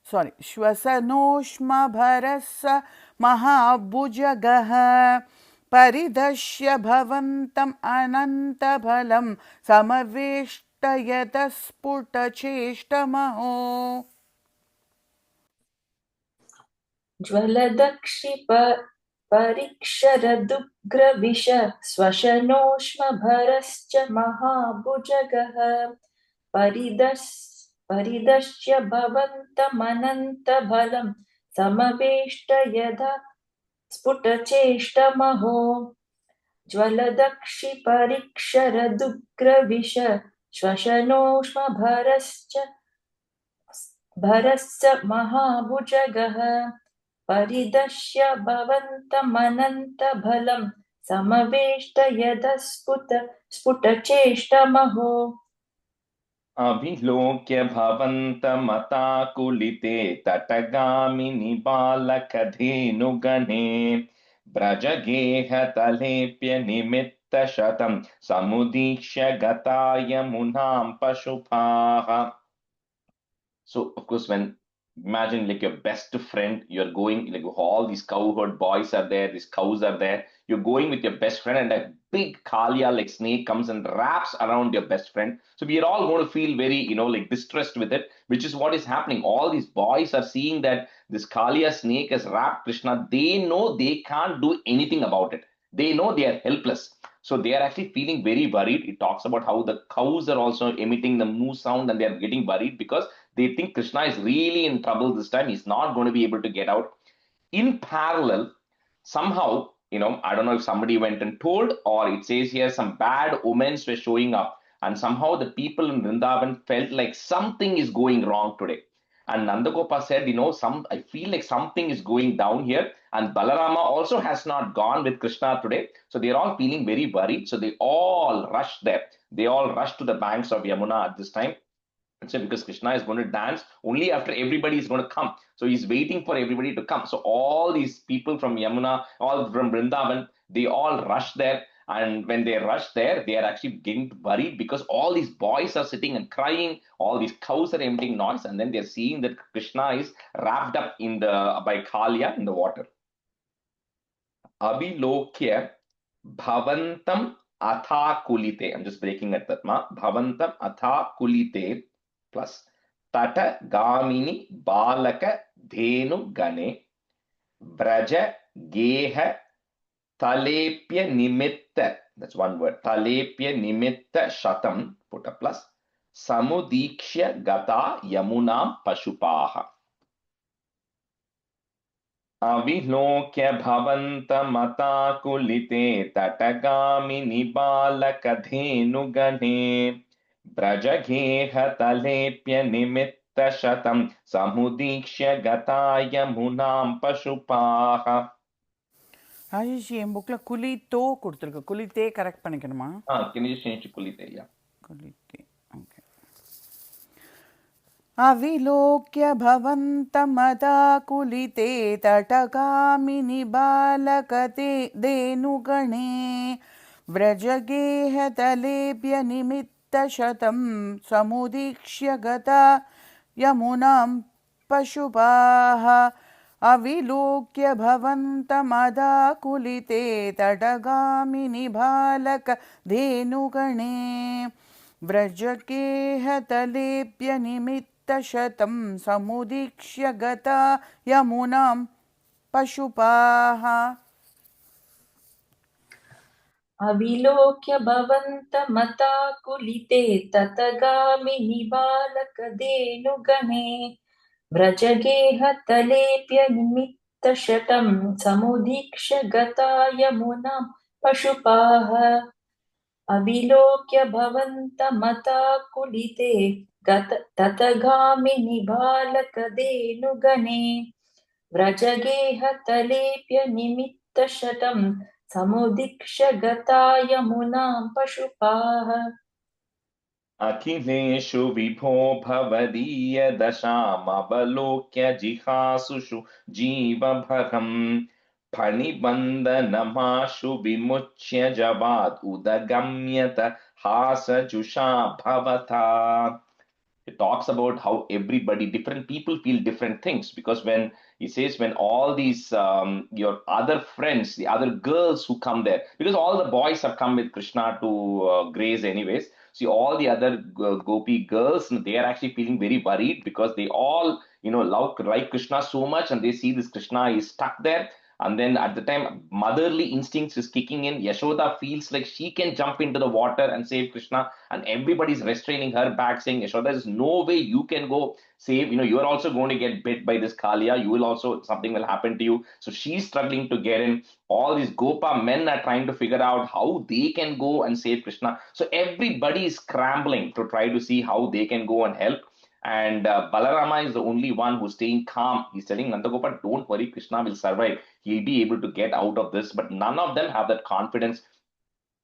Speaker 5: Shwasanoshma bharasa mahabhujagaha paridashya bhavantam anantabhalam samaveshtayadasputa cheshtamaho.
Speaker 6: ज्वलदक्षि परिक्षरदुग्रविश स्वशनोष्मभरश्च महाभुजगः परिदश्य भवन्तमनन्तबलं समवेष्टयदा स्फुटचेष्टमहो. ज्वलदक्षि परिक्षरदुग्रविश स्वशनोष्मभरश्च महाभुजगः परिदश्य भवन्तमनन्तबलं समवेष्टयदस्फुटचेष्टमहो.
Speaker 1: अभिलोक्य भवन्तमताकुलिते तटगामिनि बालकधेनुगणे व्रजगेहतलेप्य निमित्तशतं समुदीक्ष्य गताय मुनां पशुपाः. So of course, when imagine like your best friend, you're going like all these cowherd boys are there, these cows are there, you're going with your best friend, and a big Kalia like snake comes and wraps around your best friend. So we are all going to feel very like distressed with it, which is what is happening. All these boys are seeing that this Kalia snake has wrapped Krishna. They know they can't do anything about it. They know they are helpless. So they are actually feeling very worried. It talks about how the cows are also emitting the moo sound and they are getting worried because they think Krishna is really in trouble this time. He's not going to be able to get out. In parallel, somehow, I don't know if somebody went and told, or it says here some bad omens were showing up. And somehow the people in Vrindavan felt like something is going wrong today. And Nandagopa said, I feel like something is going down here. And Balarama also has not gone with Krishna today. So they're all feeling very worried. So they all rushed there. They all rushed to the banks of Yamuna at this time. And so because Krishna is going to dance only after everybody is going to come. So he's waiting for everybody to come. So all these people from Yamuna, all from Vrindavan, they all rush there. And when they rush there, they are actually getting worried because all these boys are sitting and crying. All these cows are emitting noise. And then they're seeing that Krishna is wrapped up by Kaliya in the water. Avilokya bhavantam atha kulite. I'm just breaking at that. Bhavantam atha kulite plus tata gamini balaka dhenu gane braja geha talepya nimitta. That's one word. Talepya nimitta shatam. Put a plus. Samudikshya gata yamunam pashupaha. Avilokya bhavanta kulite tatagami balakadhenu gane brajageha talepya nimitta shatam samudikshya gataya munam pashupaha.
Speaker 5: Rajesh என் புக்கில் குளித்தோ கொடுத்துருக்கு குளித்தே correct பண்ணிக்கணுமா
Speaker 1: Can you just change to kulite? Yeah.
Speaker 5: குளித்தே okay अविलोक्य भवन्तमदाकुलिते तटगामिनि बालकते धेनुगणे व्रजगेहतलेभ्यनिमित्तशतं समुदीक्ष्य गता यमुनां पशुपाः अविलोक्य भवन्तमदाकुलिते तटगामिनि बालकधेनुगणे व्रजगेहतलेभ्यनिमित्तशतं समुदीक्ष्य गता यमुनां पशुपाः
Speaker 6: अविलोक्य भवन्तमताकुलिते ततगामिनि बालकधेनुगणे व्रजगेहतलेभ्यनिमित्तशतं समुदीक्ष्य गता यमुनां पशुपाः अविलोक्य भवन्तमताकुलिते ततगामिनि बालकधेनुगणे व्रजगेहतलेभ्यनिमित्तशतं समुदीक्ष्य गता यमुनां पशुपाः
Speaker 1: अखिलेषु विभो भवदीय दशामवलोक्य जिहासुषु जीवभरम् फणिबन्धनमाशु विमुच्य जवाद् उदगम्यत हासजुषा भवता. It talks about how different people feel different things, because when he says when all these your other friends, the other girls who come there, because all the boys have come with Krishna to graze anyways. See, all the other gopi girls, they are actually feeling very worried because they all like Krishna so much, and they see this Krishna is stuck there. And then at the time, motherly instincts is kicking in. Yashoda feels like she can jump into the water and save Krishna, and everybody's restraining her back, saying, Yashoda, there's no way you can go save. You're also going to get bit by this Kaliya. Something will happen to you. So she's struggling to get in. All these Gopa men are trying to figure out how they can go and save Krishna. So everybody is scrambling to try to see how they can go and help. And Balarama is the only one who's staying calm. He's telling Nandagopa, don't worry, Krishna will survive. He'll be able to get out of this. But none of them have that confidence.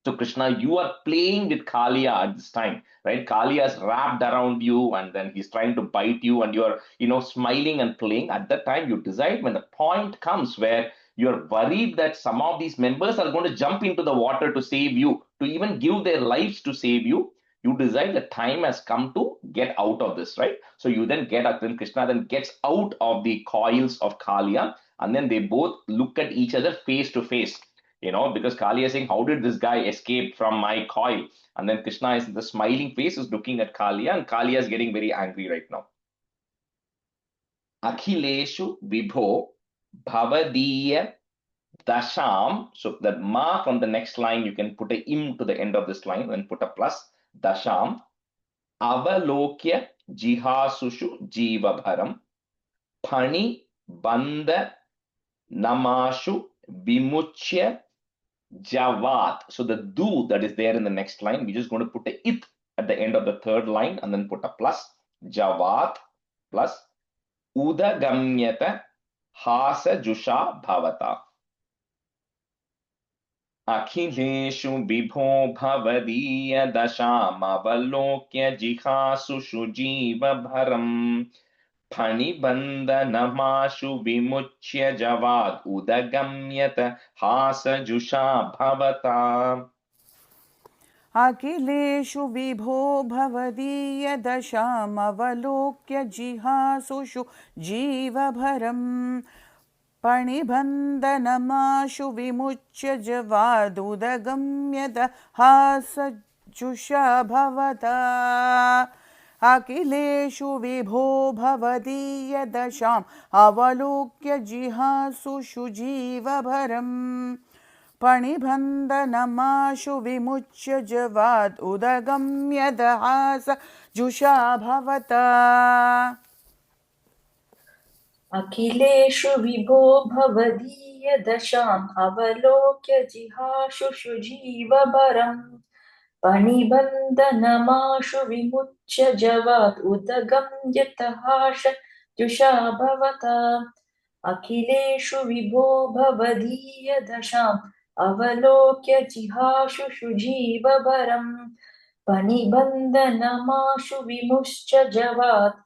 Speaker 1: So Krishna, you are playing with Kaliya at this time, right? Kaliya is wrapped around you, and then he's trying to bite you, and you're, smiling and playing. At that time, you decide, when the point comes where you're worried that some of these members are going to jump into the water to save you, to even give their lives to save you, you decide the time has come to get out of this, right? So you then then Krishna then gets out of the coils of Kaliya, and then they both look at each other face to face, because Kaliya is saying, how did this guy escape from my coil? And then Krishna is the smiling face is looking at Kaliya, and Kaliya is getting very angry right now. Akhileshu vibho bhavadiya dasham. So the ma from the next line, you can put a im to the end of this line and put a plus. Dasham avalokya jihasushu jivabharam phani banda namashu vimuchya javat. So the du that is there in the next line, we're just going to put a it at the end of the third line and then put a plus. Javat plus उदगम्यत हासजुषा भवता अखिलेषु विभो भवदीय दशामवलोक्य जिहासुषु जीवभरम् फणिबन्धनमाशु विमुच्य जवाद् उदगम्यत हासजुषा भवता
Speaker 5: अखिलेषु विभो भवदीयदशामवलोक्य जिहासुषु जीवभरम् पणिबन्धनमाशु विमुच्य जवादुदगम्यत हासजुषा भवता अखिलेषु विभो भवदीयदशाम् अवलोक्य जिहासुषु जीवभरम् पणिबन्धनमाशु विमुच्य जवाद् उदगम्यत हासजुषा भवता
Speaker 6: अखिलेषु विभो भवदीयदशाम् अवलोक्य जिहाशुषु जीवभरम् पणिबन्धनमाशु विमुच्य जवात् उदगम्यत हासजुषा भवता अखिलेषु विभो भवदीयदशाम् अवलोक्य जिहाशुषु जीवभरम् पणिबन्धनमाशु विमुच्य जवात्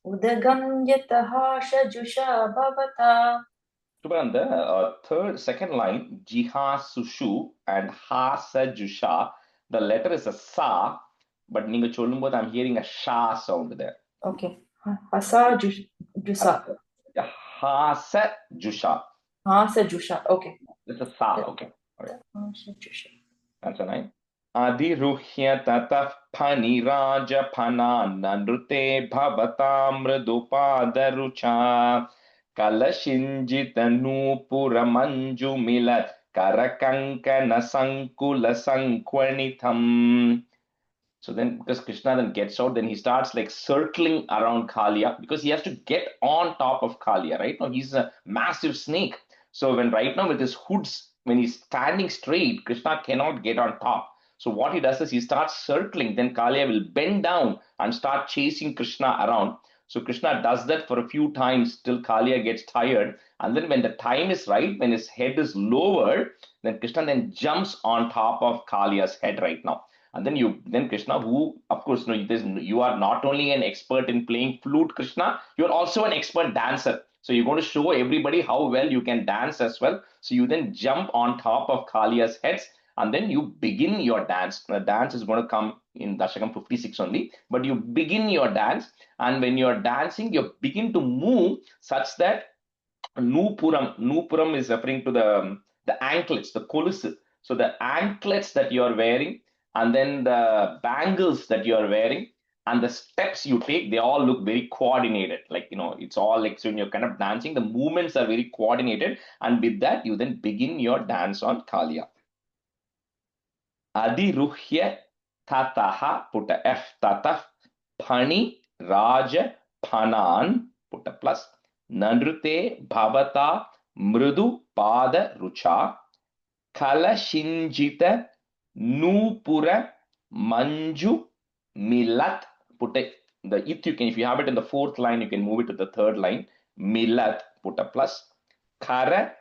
Speaker 6: उदगम्यत हासजुषा भवता.
Speaker 1: On the second line, jihasushu and hasajusha, the letter is a sa, but ninga chollumbodhu I'm hearing a sha sound there.
Speaker 6: Okay. Hasajusha.
Speaker 1: Hasajusha.
Speaker 6: Hasajusha. Okay.
Speaker 1: It's a sa. Okay. All right.
Speaker 6: Hasajusha.
Speaker 1: That's a nine. Adiruhya tatah phanirajaphanana nrute bhavata mridupadarucha Kalashinjitanupuramanjumilat Karakankana Sankula Sankwanitam. So then, because Krishna then gets out, then he starts like circling around Kalia because he has to get on top of Kalia, right? Now he's a massive snake. So when right now with his hoods, when he's standing straight, Krishna cannot get on top. So what he does is he starts circling, then Kalia will bend down and start chasing Krishna around. So Krishna does that for a few times till Kalia gets tired. And then when the time is right, when his head is lowered, then Krishna then jumps on top of Kalia's head right now. And then Krishna, who of course you are not only an expert in playing flute, Krishna, you're also an expert dancer. So you're going to show everybody how well you can dance as well. So you then jump on top of Kalia's heads and then you begin your dance. The dance is going to come in Dasakam 56 only, but you begin your dance, and when you're dancing, you begin to move such that Nupuram is referring to the anklets, the kolusu. So the anklets that you are wearing, and then the bangles that you are wearing, and the steps you take, they all look very coordinated. Like, it's all like, so when you're kind of dancing, the movements are very coordinated. And with that, you then begin your dance on Kalia. Adiruhya tataha, put a F, tatah, phani, raja, phanan, put a plus, nanrute, bhavata, mrudu, pada, rucha, kalashinjita, nupura, manju, milat, put a, the it you can, if you have it in the fourth line, you can move it to the third line, milat, put a plus, kara,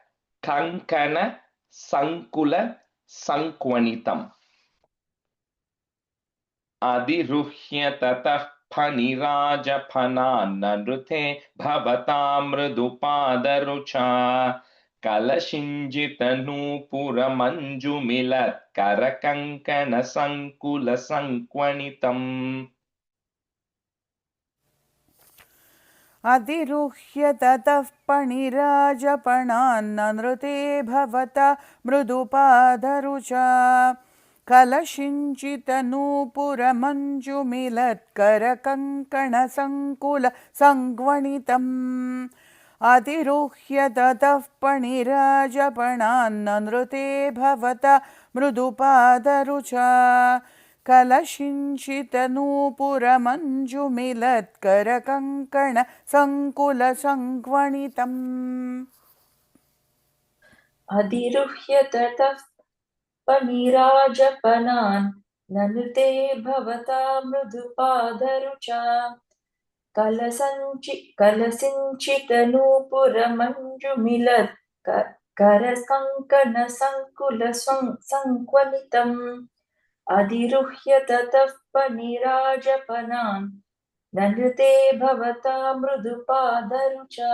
Speaker 1: kankana, sankula, sankwanitam. Adiruhya tatah phanirajaphanananrute bhavatамрдупадаруcha kalashinjitanupuramanjumilat karakankana sankula sankwanitam.
Speaker 5: अधिरुह्य ततः पणिराजपणान्ननृते भवता मृदुपादरुचा कलशिञ्चितनूपुरमञ्जुमिलत्करकङ्कणसङ्कुलसङ्वणितम् अधिरुह्य ततः पणिराजपणान्ननृते भवता मृदुपादरुचा कलशिञ्चितनूपुरमञ्जुमिलत्करकङ्कणसङ्कुलसङ्वणितम्
Speaker 6: अधिरुह्य ततः पणिराजपनान् ननुते भवता मृदुपादरुचा कलसिञ्चितनूपुरमञ्जुमिलत् करकङ्कणसङ्कुलसङ्क्वलितम् अधिरुह्य ततः पनिराजपनान् नृते भवता मृदुपादरुचा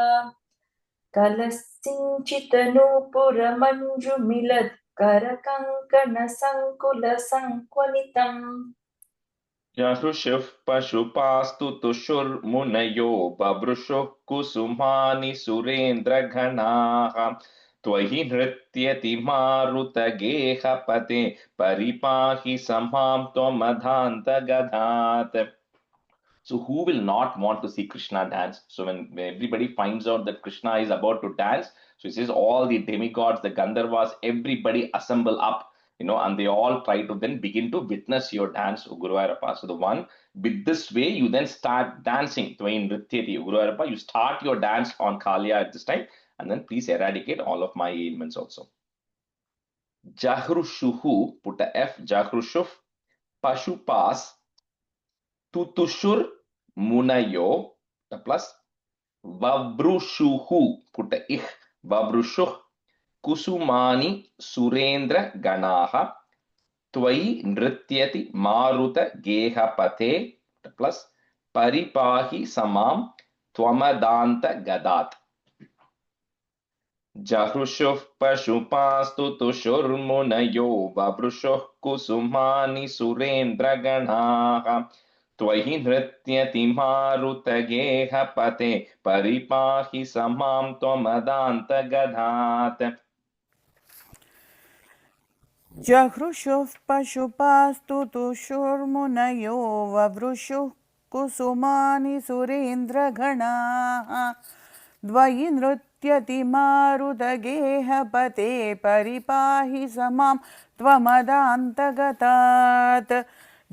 Speaker 6: कलसिञ्चितनूपुरमञ्जुमिलत् करकङ्कणसङ्कुलसङ्क्वलितम्
Speaker 1: जहृषुः पशुपास्तु तुषुर्मुनयो बभृशुः कुसुमानि सुरेन्द्रगणाः त्वयि नृत्यति मारुतगेहपते परिपाहि समां त्वमधान्तगधात्. So who will not want to see Krishna dance? So when everybody finds out that Krishna is about to dance, so it says all the demigods, the Gandharvas, everybody assemble up, and they all try to then begin to witness your dance, Guruvayurappa. So the one, with this way, you then start dancing. Guruvayurappa, you start your dance on Kaliya at this time, and then please eradicate all of my ailments also. Jahrushuhu, put a F, Jahrushuf, Pashupas, Tutushur Munayo, plus Vabrushuhu, put a ich, Vabrushuh, Kusumani Surendra Ganaha, Twai Nrityati Maruta Gehapate, plus Paripahi Samam Twamadanta Gadat. Jahrushuf Pashupastu Tushurmunayo, Vabrushuh Kusumani Surendra Ganaha. त्वयि नृत्यति मारुतगेहपते परिपाहि समां त्वमदान्तगधात्.
Speaker 5: जहृषुः पशुपास्तु तुषुर्मुनयो ववृषुः कुसुमानि सुरेन्द्रगणाः द्वयि नृत्यति मारुतगेहपते परिपाहि समां त्वमदान्तगतात्.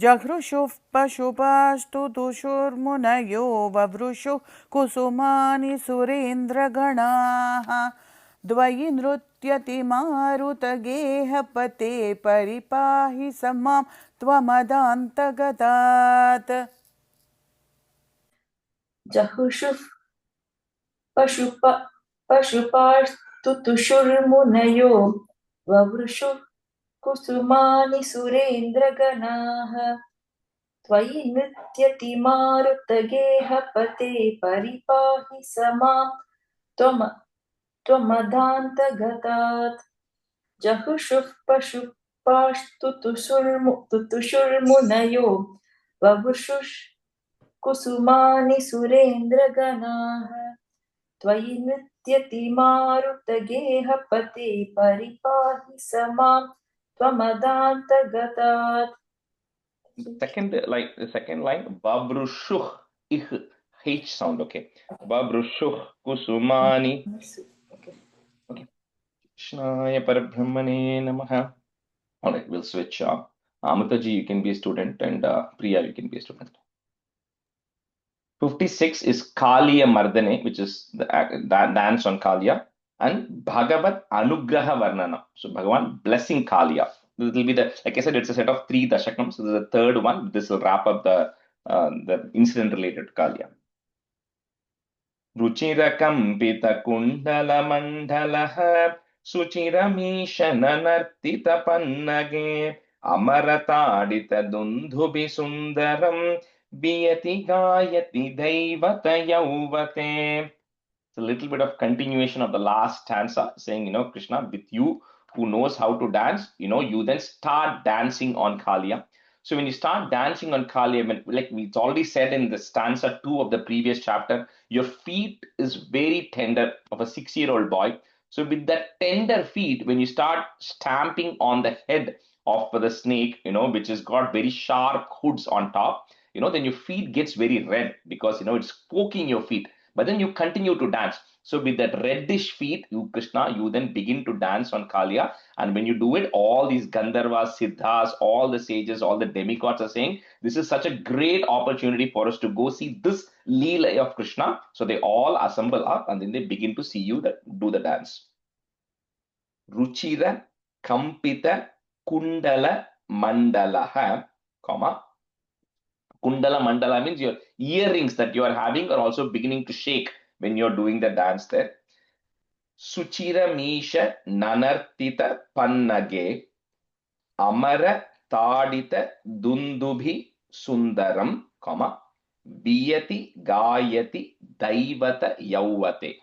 Speaker 5: जहृषुः पशुपास्तु तुषुर्मुनयो ववृषुः कुसुमानि सुरेन्द्रगणाः द्वयि नृत्यति मारुतगेहपते परिपाहि समां त्वमदान्तगतात्.
Speaker 6: जहुषुः पशुपास्तु तुषुर्मुनयो ववृषुः कुसुमानि सुरेन्द्रगणाः त्वयि नृत्यति मारुतगेहपते परिपाहि समां त्वमदान्तगतात्. जहुषुः पशुपास्तु तुषुर्मुनयो ववृषुः कुसुमानि सुरेन्द्रगणाः त्वयि नृत्यति मारुतगेहपते परिपाहि समां त्वमदान्तगतात्.
Speaker 1: The second line, Vabrushuh, H sound, okay. Vabrushuh Kusumani. Okay. Krishnaya Parabrahmane Namaha. All right, we'll switch. Amitaji, you can be a student, and Priya, you can be a student. 56 is Kaliya Mardane, which is the dance on Kaliya, and Bhagavat Anugraha Varnana. So Bhagavan blessing Kaliya. This will be like I said, it's a set of 3 dashakams. So this is the third one. This will wrap up the incident related to Kaliya. Ruchira Kampita Kundala Mandalaha Suchiramisha Nartita Pannage Amaratadita Dundhubi Sundaram Biyati Gayati Daivata Yauvate. It's a little bit of continuation of the last stanza saying, Krishna, with you who knows how to dance, you then start dancing on Kaliya. So when you start dancing on Kaliya, like it's already said in the stanza 2 of the previous chapter, your feet is very tender of a 6-year-old boy. So with that tender feet, when you start stamping on the head of the snake, which has got very sharp hoods on top, then your feet gets very red because, it's poking your feet. But then you continue to dance. So with that reddish feet, Krishna, you then begin to dance on Kaliya. And when you do it, all these Gandharvas, Siddhas, all the sages, all the demigods are saying, this is such a great opportunity for us to go see this Leela of Krishna. So they all assemble up and then they begin to see you do the dance. Ruchira Kampita Kundala Mandalaha, comma. Kundala Mandala means your earrings that you are having are also beginning to shake when you're doing the dance there. Suchira Misha Nanartita Pannage Amara Tadita Dundubhi Sundaram, Biyati Gayati Daivata Yauvate.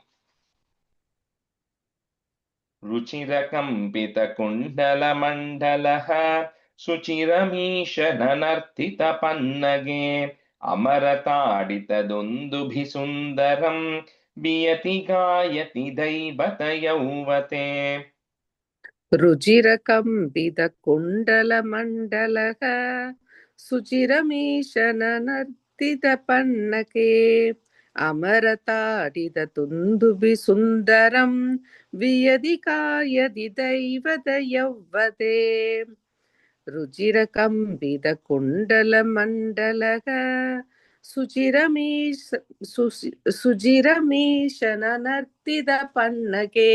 Speaker 1: Ruchirakamпита Kundala Mandalaha Suchiramisha Nanartita Pannage Amaratadita Dundubhi Sundaram Biyati Gayati Daivata Yauvate.
Speaker 7: रुचिरकम्पितकुण्डलमण्डलः सुचिरमीशननर्तितपन्नके अमरताडिततुन्दुभिसुन्दरं वियदिकायदि दैवतयौवते रुचिरकम्पितकुण्डलमण्डलः सुचिरमीशननर्तितपन्नके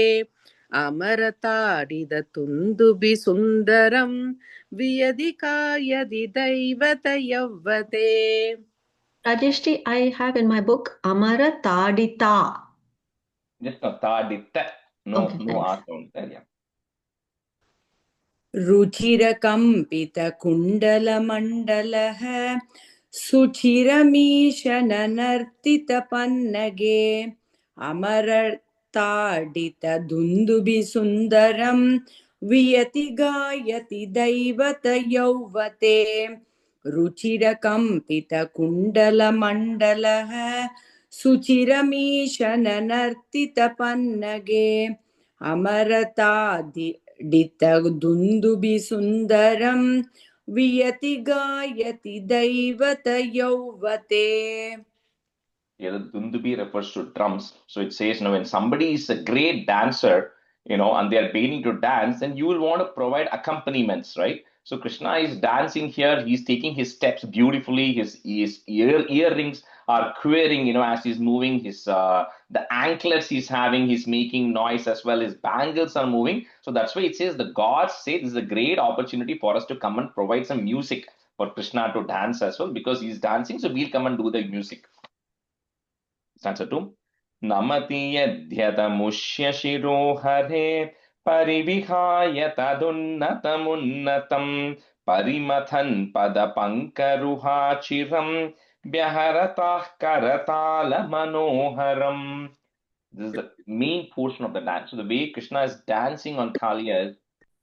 Speaker 7: अमरताडिततुन्दुभिसुन्दरं वियदिकायदि दैवतयौवते.
Speaker 8: Rajeshri, I have in my book Amara Tadita.
Speaker 1: Just no Tadita. No,
Speaker 8: Okay,
Speaker 1: no
Speaker 8: thanks.
Speaker 1: R sound there, yeah.
Speaker 9: रुचिरकम्पितकुण्डलमण्डलः सुचिरमीशननर्तितपन्नगे अमरताडितदुन्दुभिसुन्दरं वियति गायति दैवतयौवते रुचिरकम्पितकुण्डलमण्डलः सुचिरमीशननर्तितपन्नगे अमरताडितदुन्दुभिसुन्दरं वियति गायति दैवतयौवते.
Speaker 1: Yeah, the Dundubi refers to drums. So it says, when somebody is a great dancer, and they are beginning to dance, then you will want to provide accompaniments, right? So Krishna is dancing here. He's taking his steps beautifully. His earrings are quivering, as he's moving. The anklets he's having, he's making noise as well. His bangles are moving. So that's why it says the gods say this is a great opportunity for us to come and provide some music for Krishna to dance as well, because he's dancing. So we'll come and do the music. Stanza 2. Namati yadhyatamushya shiro hare parivihaya tadunnatamunnatam parimathan padapankaruha chiram vyaharatah karatala manoharam. This is the main portion of the dance. So the way Krishna is dancing on Kaliya,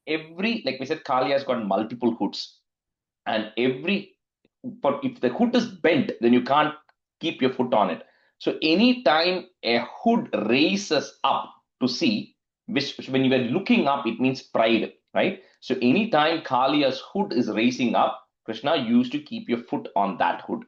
Speaker 1: like we said, Kaliya has got multiple hoods. And but if the hood is bent, then you can't keep your foot on it. So anytime a hood raises up to see, which when you are looking up, it means pride, right? So anytime Kaliya's hood is raising up, Krishna used to keep your foot on that hood.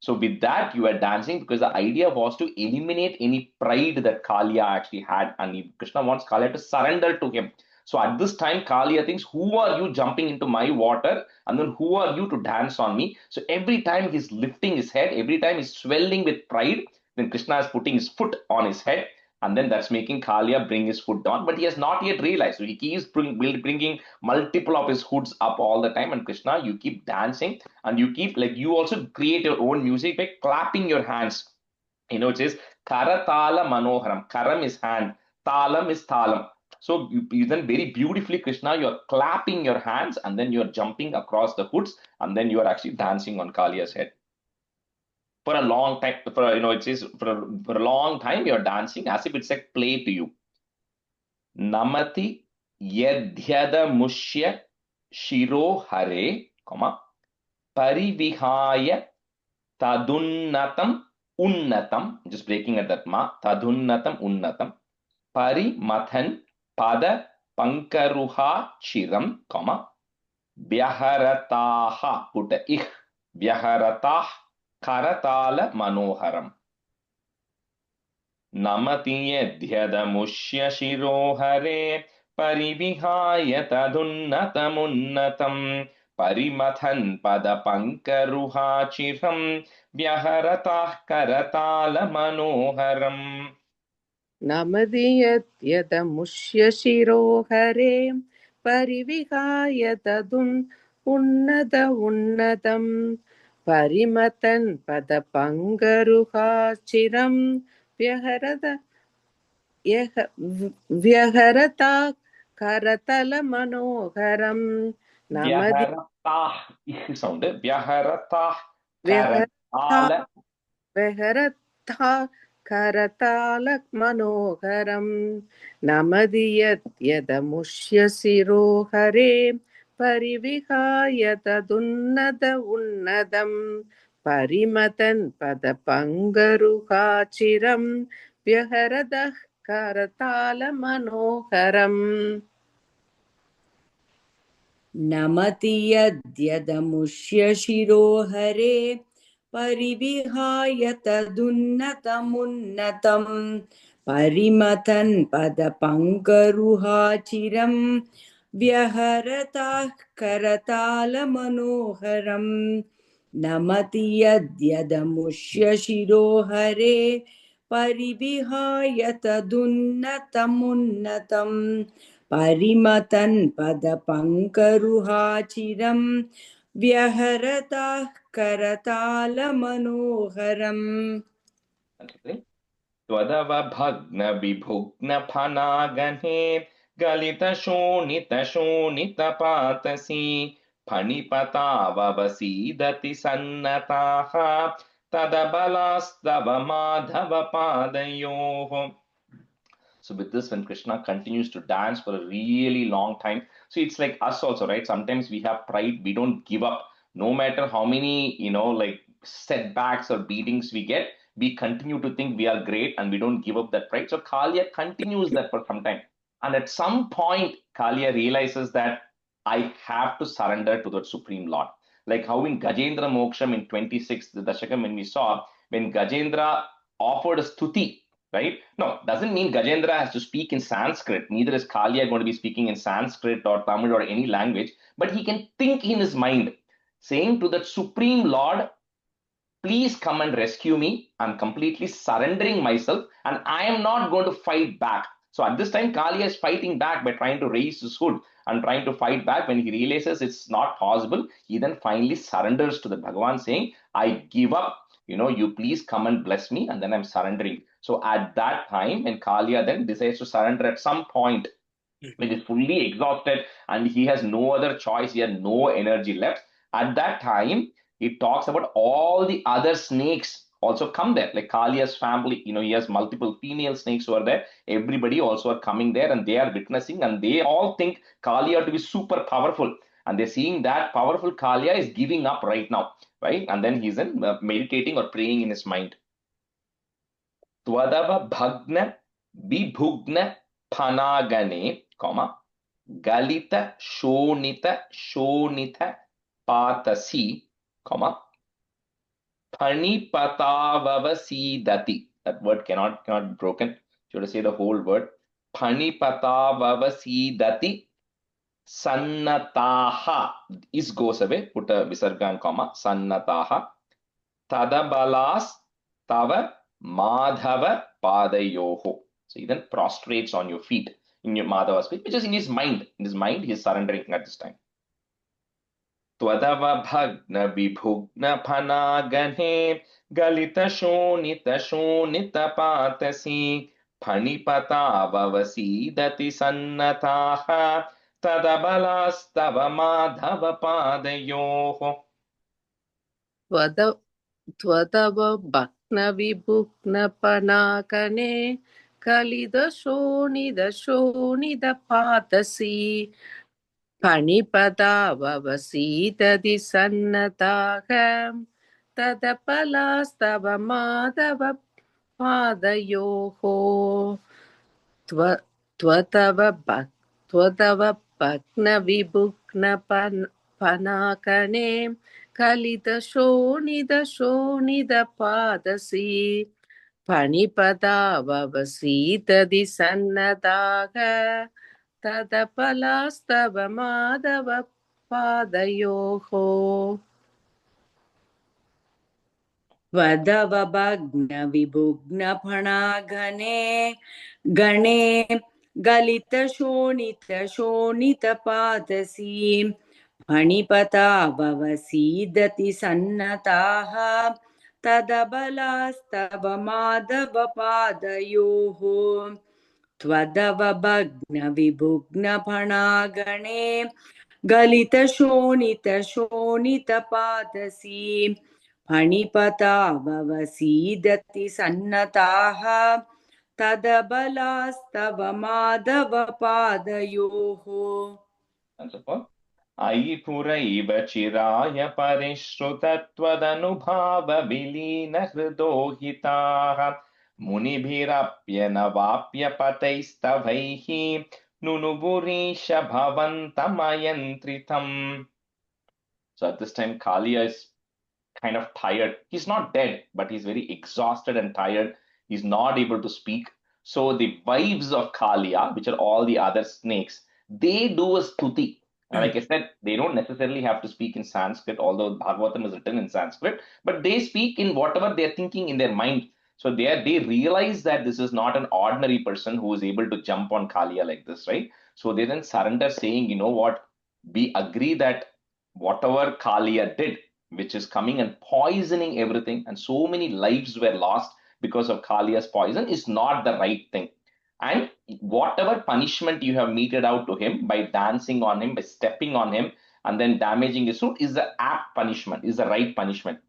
Speaker 1: So with that, you are dancing because the idea was to eliminate any pride that Kaliya actually had. And Krishna wants Kaliya to surrender to him. So at this time, Kaliya thinks, who are you jumping into my water? And then who are you to dance on me? So every time he's lifting his head, every time he's swelling with pride, then Krishna is putting his foot on his head. And then that's making Kaliya bring his foot down. But he has not yet realized. So he keeps bringing multiple of his hoods up all the time. And Krishna, you keep dancing. And you keep, you also create your own music by clapping your hands. It says, Karatala Manoharam. Karam is hand. Talam is talam. So you then very beautifully, Krishna, you're clapping your hands and then you're jumping across the hoods and then you're actually dancing on Kaliya's head. For a long time, it says for a long time you're dancing as if it's a play to you. Namati yadhyada mushya shiro hare, parivihaya tadunnatam unnatam. Just breaking at that ma. Tadunnatam unnatam. Parimathan pada pankaruha chiram, vyaharataha, put a ich, vyaharatah karatala manoharam. Namati yadhyada mushya shiro hare parivihaya tadunnatamunnatam parimathan pada pankaruha chiram vyaharatah karatala manoharam.
Speaker 7: नमदीयत्यदमुष्य शिरोहरे परिविहाय तदुन् उन्नतं परिमतन् पदपङ्गरुहाचिरं व्यहरता करतलमनोहरं नमदि
Speaker 1: Vyaharatah sound. Vyaharatah
Speaker 7: व्यहरता
Speaker 1: karatala.
Speaker 7: व्यहरता करतालमनोहरं नमदि यदमुष्यशिरोहरे परिविहाय तदुन्नत उन्नतं परिमतन् पदपङ्गरुहाचिरं व्यहरदः करतालमनोहरम्
Speaker 9: नमति यद्यदमुष्य शिरोहरे परिविहाय तदुन्नतमुन्नतं परिमथन् पदपङ्करुहाचिरं व्यहरताः करतालमनोहरम् नमति यद्यदमुष्य शिरोहरे परिविहाय तदुन्नतमुन्नतम् परिमतन् पदपङ्करुहाचिरं व्यहरताः करतालमनोहरम्
Speaker 1: त्वदवभग्नविभुग्नफनागने गलितशोणितशोणितपातसी फणिपताववसीदति सन्नताः तदबलास्तव माधवपादयोः. So with this, when Krishna continues to dance for a really long time, so it's like us also, right? Sometimes we have pride, we don't give up. No matter how many, like setbacks or beatings we get, we continue to think we are great and we don't give up that pride. So Kalia continues that for some time. And at some point, Kalia realizes that I have to surrender to the Supreme Lord. Like how in Gajendra Moksham in 26, the Dashakam, when we saw, when Gajendra offered a stuti, right? No, doesn't mean Gajendra has to speak in Sanskrit. Neither is Kalia going to be speaking in Sanskrit or Tamil or any language, but he can think in his mind, saying to the Supreme Lord, please come and rescue me. I'm completely surrendering myself and I am not going to fight back. So at this time, Kalia is fighting back by trying to raise his hood and trying to fight back. When he realizes it's not possible, he then finally surrenders to the Bhagavan saying, I give up. You please come and bless me, and then I'm surrendering. So at that time, when Kalia then decides to surrender at some point, when he's fully exhausted and he has no other choice, he has no energy left, at that time, he talks about all the other snakes also come there, like Kalia's family. He has multiple female snakes who are there. Everybody also are coming there and they are witnessing and they all think Kalia to be super powerful. And they're seeing that powerful Kalia is giving up right now, right? And then he's in meditating or praying in his mind. Twadava bhagna vibhugna phanagane, galita shonita patasi, Phanipatavavasidati. That word cannot be broken. You have to say the whole word. Phanipatavavasidati sannataha. Is goes away. Put a visarga and comma. Sannataha. Tadabalas tava madhava padayoho. So he then prostrates on your feet in your Madhava's feet, which is in his mind. In his mind, he is surrendering at this time. त्वदवभग्नविभुग्नफनागने गलितशोणितशोणितपातसी फणिपताववसीदति सन्नताः तदबलास्तव माधवपादयोः.
Speaker 7: त्वदव भग्नविभुग्नपनाकने कलिदशोणिदशोणिदपातसी फणिपदाववसीदति सन्नताः तदपलास्तव Madhava पादयोः. त्वदव भग्नविभुग्नपनाकने कलिदशोणिदशोणिदपादसी फणिपदाववसीदति सन्नताः तदपलास्तव माधव पादयोः.
Speaker 9: वदवभग्नविभुग्नफणागणे गणे गलितशोणितशोणितपातसी फणिपतावव सीदति सन्नताः तदबलास्तव माधव पादयोः त्वदवभग्नविभुग्नफणागणे गलितशोणितशोणितपादसी फणिपतावव सीदति सन्नताः तदबलास्तव माधव पादयोः.
Speaker 1: And so forth. अयि पुरैव चिराय परिश्रुतत्वदनुभाव विलीन हृदोहिताः मुनिभिरप्यनवाप्यपतैस्तवैः नुनुबुरीश भवन्तमयन्त्रितम्. So at this time, Kalia is kind of tired. He's not dead, but he's very exhausted and tired. He's not able to speak. So the wives of Kalia, which are all the other snakes, they do a stuti. And like I said, they don't necessarily have to speak in Sanskrit, although Bhagavatam is written in Sanskrit, but they speak in whatever they're thinking in their mind. So they realize that this is not an ordinary person who is able to jump on Kalia like this, right? So they then surrender saying, you know what, we agree that whatever Kalia did, which is coming and poisoning everything, and so many lives were lost because of Kalia's poison, is not the right thing. And whatever punishment you have meted out to him by dancing on him, by stepping on him, and then damaging his suit is the apt punishment, is the right punishment.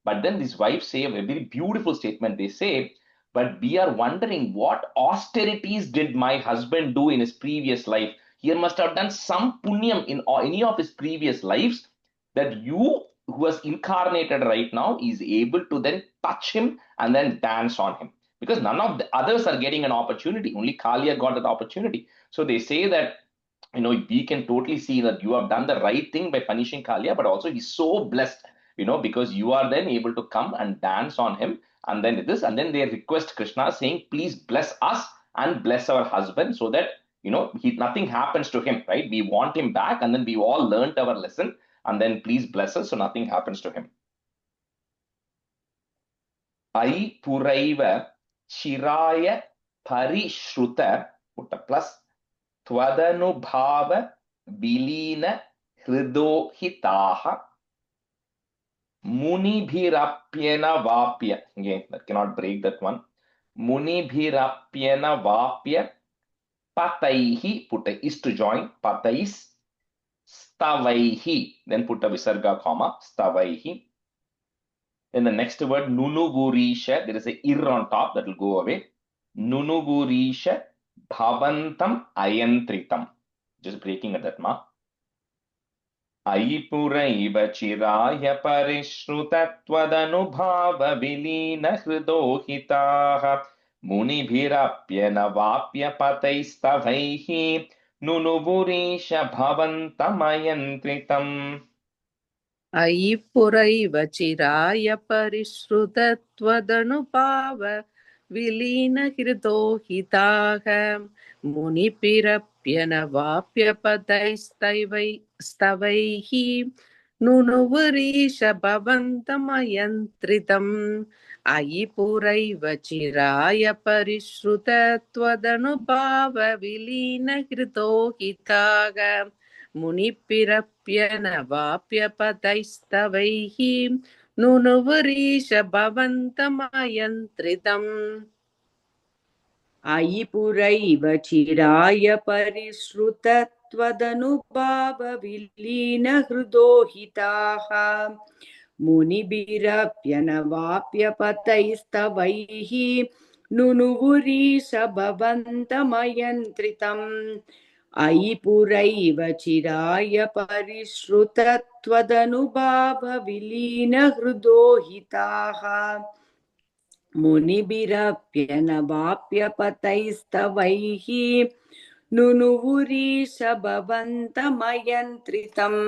Speaker 1: But then these wives say a very beautiful statement. They say, but we are wondering what austerities did my husband do in his previous life. He must have done some punyam in any of his previous lives that you who has incarnated right now is able to then touch him and then dance on him. Because none of the others are getting an opportunity. Only Kalia got an opportunity. So they say that, you know, we can totally see that you have done the right thing by punishing Kalia, but also he's so blessed, you know, because you are then able to come and dance on him. And then this, and then they request Krishna saying, please bless us and bless our husband so that, you know, nothing happens to him, right? We want him back, and then we all learned our lesson, and then please bless us so nothing happens to him. Ai puraiva Shiraya Parishruta, put a plus, Tvadanubhava Vilina Hridohitaha Munibhirapyena Vapya. Again, that cannot break that one. Munibhirapyena Vapya Pataihi, put a is to join, Patais Stavaihi, then put a Visarga comma, Stavaihi. Then the next word, Nunuburisha, there is a ir on top that will go away. Nunuburisha Bhavantam Ayantritam. Just breaking at that ma. Ayipuraiva Chiraya Parishrutatvadanubhava Vilina Hridohitaha Munibhirapyana Vapya Pataistavaihi Nunuburisha Bhavantam Ayantritam.
Speaker 7: अयि पुरैव चिराय परिश्रुतत्वदनुभाव विलीनहृदोहिताः मुनिभिरप्यनवाप्यपदैस्तवैः नुनुवरीश भवन्तमयन्त्रितम् अयि पुरैव चिराय परिश्रुतत्वदनुभाव विलीनहृदोहिताः मुनिभिरप्यनवाप्यपदैस्तवैः नुनुवरीश भवन्तमयन्त्रितम्.
Speaker 9: अयि पुरैव चिराय परिश्रुतत्वदनुभाव विलीन हृदोहिताः मुनिभिरप्यनवाप्यपतैस्तवैः नुनुवुरीश भवन्तमयन्त्रितम् अयि पुरैव चिराय परिश्रुतत्वदनुभाव विलीन हृदोहिताः मुनिभिरप्यनवाप्यपतैस्तवैः नुनुवुरीश भवन्तमयन्त्रितम्.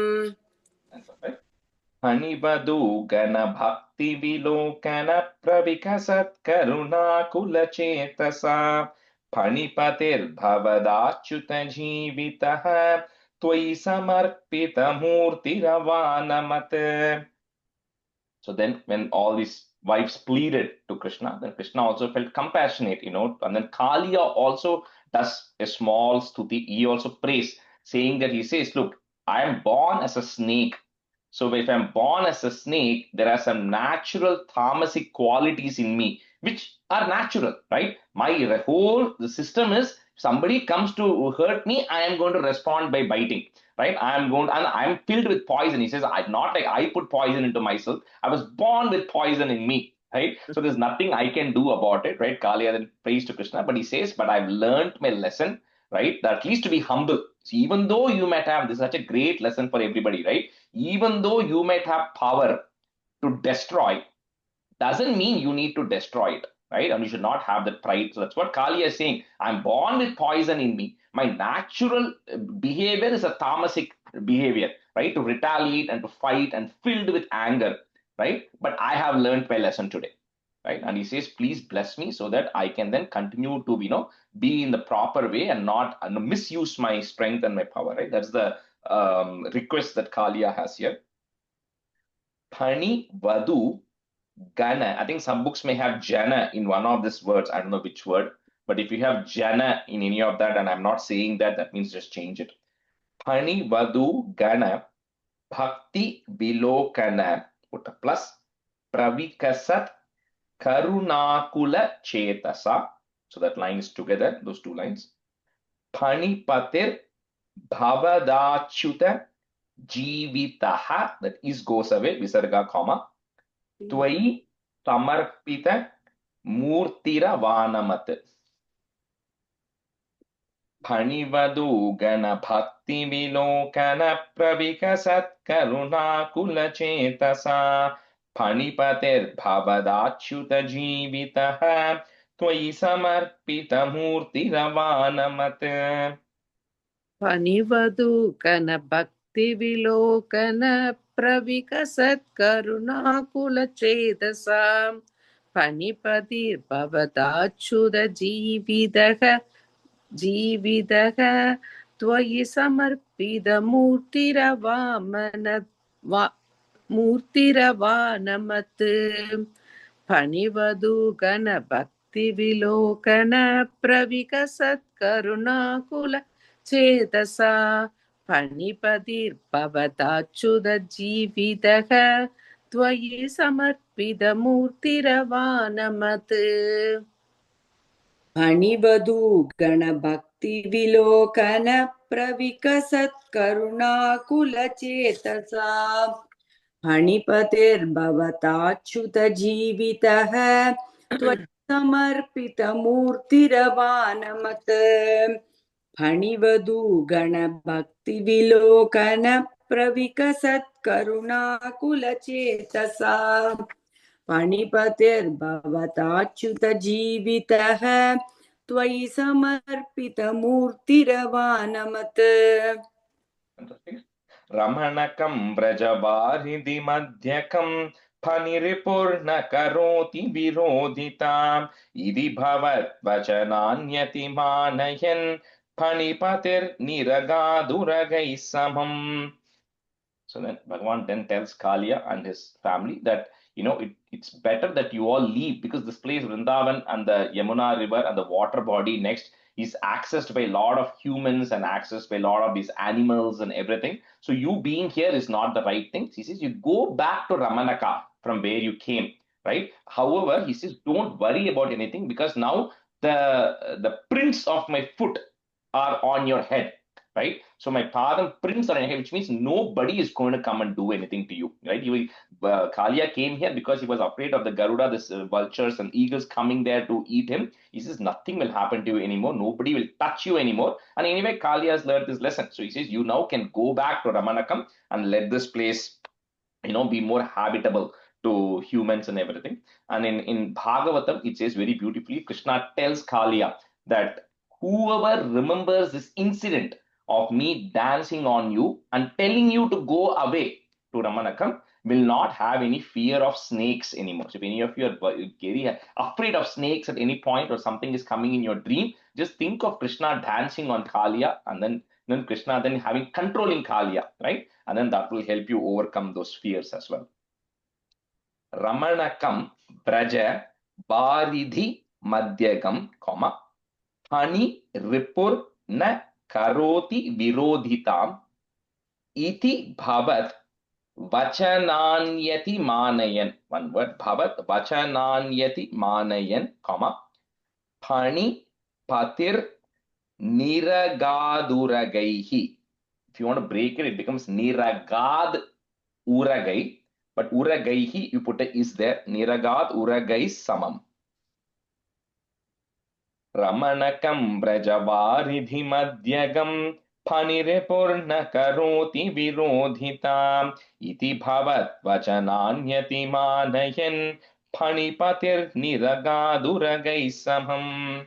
Speaker 1: Hanibadugana Bhakti Vilokana Pravikasat Karunakula Chetasa Panipatir Bhavadachyuta Jivitaha Tvai Samarpita Murtiravanamate. So then when all these wives pleaded to Krishna, then Krishna also felt compassionate, you know, and then Kalia also does a small stuti. He also prays, saying that he says, look, I am born as a snake. So if I'm born as a snake, there are some natural tamasic qualities in me, which are natural, right? My whole the system is somebody comes to hurt me, I am going to respond by biting, right? And I'm filled with poison. He says, I not like I put poison into myself. I was born with poison in me, right? So there's nothing I can do about it, right? Kaliya then prays to Krishna, but he says, but I've learned my lesson, right? That at least to be humble. So even though you might have, this is such a great lesson for everybody, right? Even though you might have power to destroy, doesn't mean you need to destroy it, right? And you should not have that pride. So that's what Kali is saying. I'm born with poison in me. My natural behavior is a tamasic behavior, right? To retaliate and to fight and filled with anger, right? But I have learned my lesson today, right? And he says, please bless me so that I can then continue to, be in the proper way and not misuse my strength and my power, right? That's the request that Kaliya has here. Pani Vadu Gana. I think some books may have Jana in one of these words. I don't know which word. But if you have Jana in any of that, and I'm not saying that, that means just change it. Pani Vadu Gana Bhakti Vilokana. Put a plus. Pravikasat Karunakula Chetasa. So that line is together, those two lines. Pani Patir Bhavadachuta Jivitaha. That is goes away, Visarga, comma. Tvai Samarpita Murtira Vanamat. Phanivadu Gana Bhakti Vilokana Pravikasat Karuna Kula Chetasa Phanipatir Bhavadachyuta Jivitaha Tvai Samarpita Murtira Vanamat.
Speaker 7: Panivadu kana bhakti vilokana pravikasat karunakula chetasa panipatir bhavatachuda jividaha tvayi samarpida murtiravanamath Panivadu gana bhakti vilokana pravikasat karunakula Chetasa Panipadir Bhavatachuda Jividaha Tvayi Samarpida Murtiravanamath.
Speaker 9: Panivadu Gana Bhakti Vilokana Pravikasat Karunakula Chetasa Phanipatir Bhavatachuta Jivitaha Tvayi Samarpita Murtiravanamath. Phanivadu Gana Bhakti Vilokana Pravikasat Karunakula Chetasa Panipatir Bhavatachuta Jivitaha Tvayi Samarpita Murtiravanamath.
Speaker 1: Ramanakam Brajavaridi Madhyakam Phaniripurna Karoti Virodhitam Idi Bhavat Vachananyati Manayan Phanipatir Niragaduragai Samam. So then Bhagavan then tells Kaliya and his family that it's better that you all leave, because this place Vrindavan and the Yamuna river and the water body next is accessed by a lot of humans and accessed by a lot of these animals and everything. So you being here is not the right thing. He says you go back to Ramanaka from where you came, right? However, he says don't worry about anything, because now the prints of my foot are on your head, right? So my padam prints on your head, which means nobody is going to come and do anything to you, right? Kaliya came here because he was afraid of the Garuda, this vultures and eagles coming there to eat him. He says nothing will happen to you anymore. Nobody will touch you anymore. And anyway, Kaliya has learned this lesson. So he says you now can go back to Ramanakam and let this place, be more habitable to humans and everything. And in Bhagavatam, it says very beautifully, Krishna tells Kaliya that whoever remembers this incident of me dancing on you and telling you to go away to Ramanakam will not have any fear of snakes anymore. So if any of you are very afraid of snakes at any point, or something is coming in your dream, just think of Krishna dancing on Kaliya, and then Krishna then having controlling Kaliya, right? And then that will help you overcome those fears as well. Ramanakam Braja Varidhi Madhyakam, comma, Hani Ripur Na Karoti Virodhitam iti bhavat vachananyati manayan. One word, bhavat vachananyati manayan, comma, pani patir niragaduragaihi. If you want to break it, it becomes niragad uragai. But uragaihi, you put a is there. Niragad uragai samam. Ramanakam brajavaridhi madhyagam phanirepurna karoti virodhitam iti bhavat vachananyati manayan phanipatir niragaduragai samam.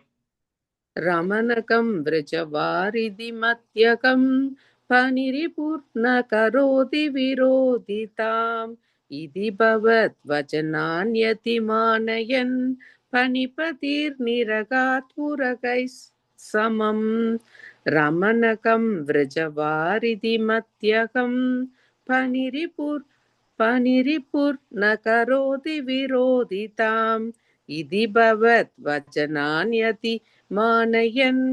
Speaker 7: रमणकं व्रजवारिधिमत्यकं फणिरिपुर्न करोति विरोधिताम् इति भवद्वचनान्यतिमानयन् फणिपतिर्निरगात् पुरगैः समम् रमणकं व्रजवारिधिमत्यकं फणिरिपुर्न करोति विरोधिताम् इति भवद्वचनान्यति मानयन्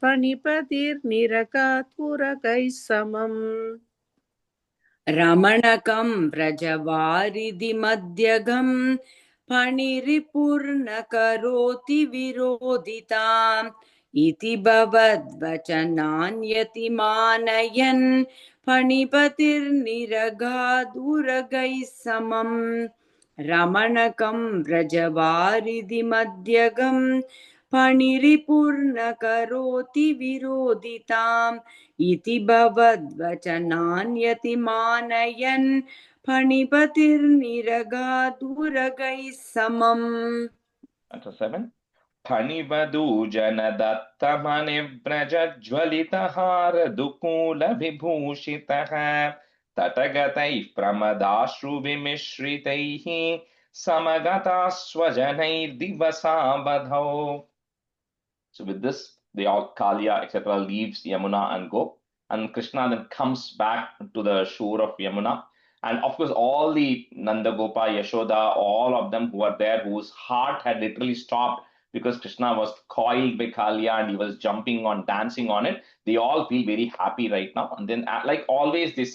Speaker 7: फणिपतिर्निरगात् पुरगैः समम्
Speaker 9: रमणकं व्रजवारिधिमध्यगं फणिरिपुर्न करोति विरोधिताम् इति भवद्वचनान्यतिमानयन् फणिपतिर्निरगादुरगैः समम् रमणकं व्रजवारिधिमध्यगं फणिरिपुर्न करोति विरोधिताम् इति भवद्वचनान्यतिमानयन् फणिपतिर्निरगादुरगैः समम्.
Speaker 1: Answer 7. फणिवधू जनदत्तमनिव्रजज्वलितहार दुकूल विभूषितः तटगतैः प्रमदाश्रुविमिश्रितैः समगता स्वजनैर्दिवसावधौ. So with this, they all, Kaliya, etc., leaves Yamuna and go. And Krishna then comes back to the shore of Yamuna. And of course, all the Nandagopa, Yashoda, all of them who are there, whose heart had literally stopped because Krishna was coiled by Kaliya and he was jumping on, dancing on it, they all feel very happy right now. And then, like always, they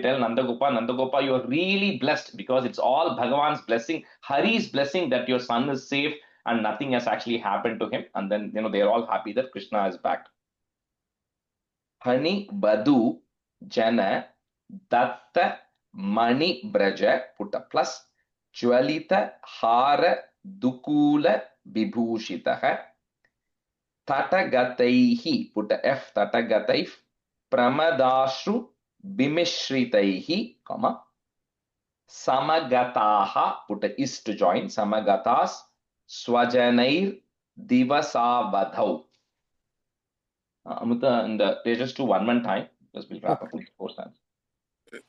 Speaker 1: tell Nandagopa, you are really blessed because it's all Bhagavan's blessing, Hari's blessing that your son is safe and nothing has actually happened to him. And then, they're all happy that Krishna is back. Hani Badu Jana Datta Mani Braja, put a plus, Jwalita Hara Dukula Vibhushitaha, Tatagataihi, put a F, Tatagataif, Pramadashru Bimishritaihi, comma, Samagataha, put a is to join, Samagatas, Swajanair Divasavadhau. Amrita, and they just do one time because we'll wrap up in 4 stanzas.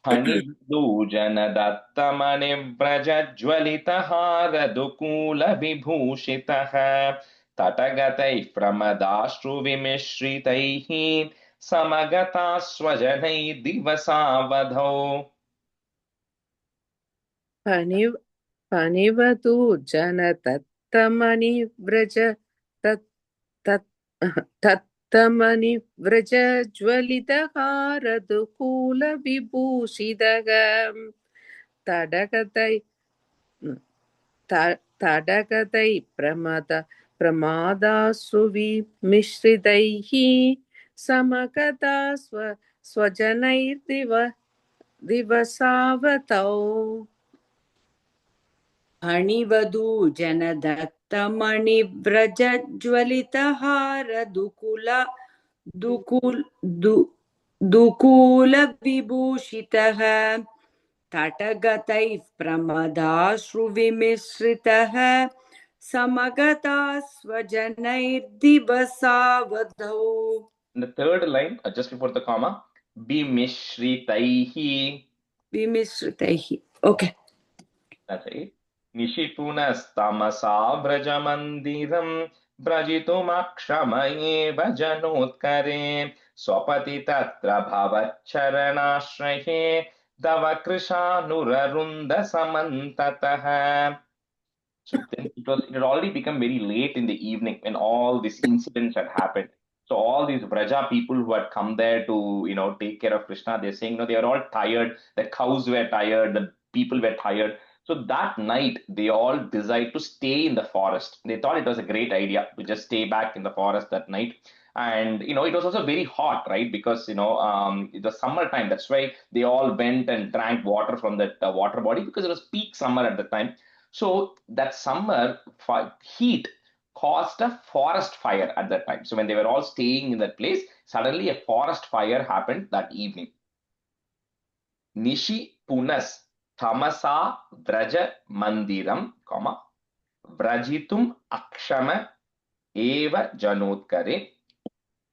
Speaker 1: Hanidhu janadatta vrajajwalitahara dukula vibhushitaha tatagatai pramadashru vimishritaihi samagata swajanai divasavadhau.
Speaker 7: फणिवधू जनदत्तमनिव्रज तत्तमनिव्रजज्वलितहारदुकूलविभूषितः तडगतै प्रमादाश्रुविमिश्रितैः समगता स्वजनैर्दिवसावतौ.
Speaker 9: फणिवधू जनदत्तमणिव्रजज्वलितहार दुकूलविभूषितः तटगतैः प्रमदाश्रुविमिश्रितः समगता स्वजनैर्दिवसावधौ.
Speaker 1: The third line, just before the comma, Bimishtritaihi.
Speaker 9: Bimishtritaihi. Okay.
Speaker 1: That's it. Nishipunastamasa brajamandiram brajitumakshamaeva janotkare swapati tatra bhavaccharanashraye davakrishanurarunda samantataha. So then it had already become very late in the evening when all these incidents had happened. So all these Vraja people who had come there to, take care of Krishna, they're saying, they are all tired. The cows were tired. The people were tired. So that night, they all decided to stay in the forest. They thought it was a great idea to just stay back in the forest that night. And, it was also very hot, right? Because, it was summertime. That's why they all went and drank water from that water body because it was peak summer at the time. So that summer heat caused a forest fire at that time. So when they were all staying in that place, suddenly a forest fire happened that evening. Nishi punas tamasa vraja mandiram, vrajitum akshama eva janotkare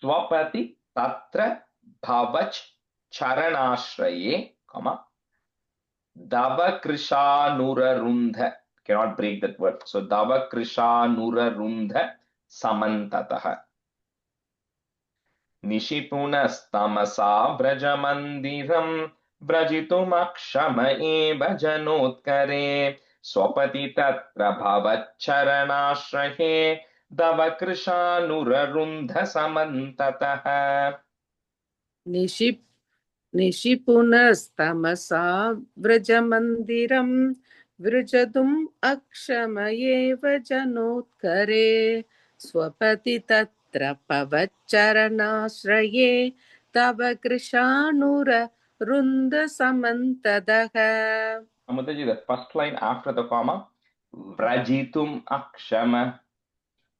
Speaker 1: swapati tatra bhavach charanashraye, davakrishanurarundha. Cannot break that word. So davakrishanurarundha samantataha. Nishipunastamasa brajamandiram brajitumakshama eva janotkare swapati tatra bhavaccharanashrahe davakrishanurarundha samantataha.
Speaker 7: निशिपुनस्तमसा व्रजमन्दिरं वृजतुम् अक्षमयेव जनोत्करे स्वपति तत्र पवच्चरणाश्रये तव कृशानुररुन्धसमन्ततः.
Speaker 1: Amutaji, the first line after the comma, vrajitum akshama.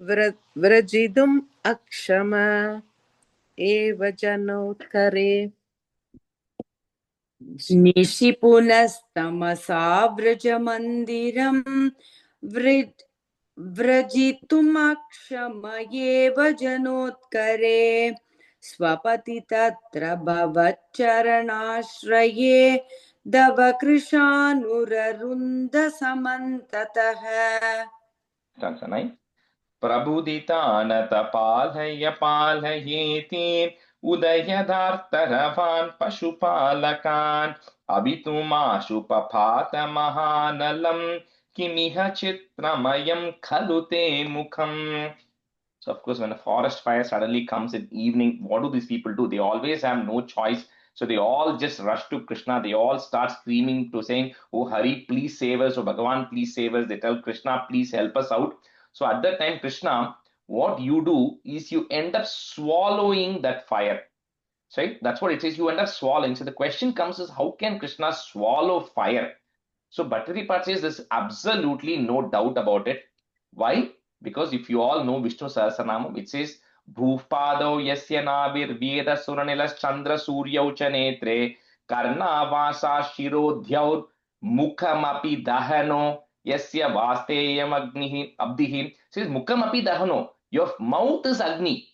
Speaker 7: व्रजितुम् अक्षम एव जनोत्करे.
Speaker 9: निशिपुनस्तमसा व्रजमन्दिरं व्रजितुमक्षमयेव जनोत्करे स्वपति तत्र भवच्चरणाश्रये दवकृशानुररुन्धसमन्ततः.
Speaker 1: Stanza 9. प्रबुदितानतपालय पालयेति उदयदार्तरवान् पशुपालकान् अभितुमाशुपपातमहानलं किमिह चित्रमयं खलु ते मुखम्. So of course, when a forest fire suddenly comes at evening, what do these people do? They always have no choice. So they all just rush to Krishna. They all start screaming to saying, "Oh Hari, please save us. Oh Bhagavan, please save us." They tell Krishna, "Please help us out." So at that time, Krishna, what you do is you end up swallowing that fire. Right? That's what it says. You end up swallowing. So the question comes is, how can Krishna swallow fire? So Bhattaripat says there's absolutely no doubt about it. Why? Because if you all know Vishnu Sahasranamam, it says, Bhuvpado yasya navir veda suranilas chandra suryau cha netre karna vasa shirodhyaur mukhamapi dahano yasya vasteyam agnihi abdihi. It says mukhamapi dahano. Your mouth is Agni.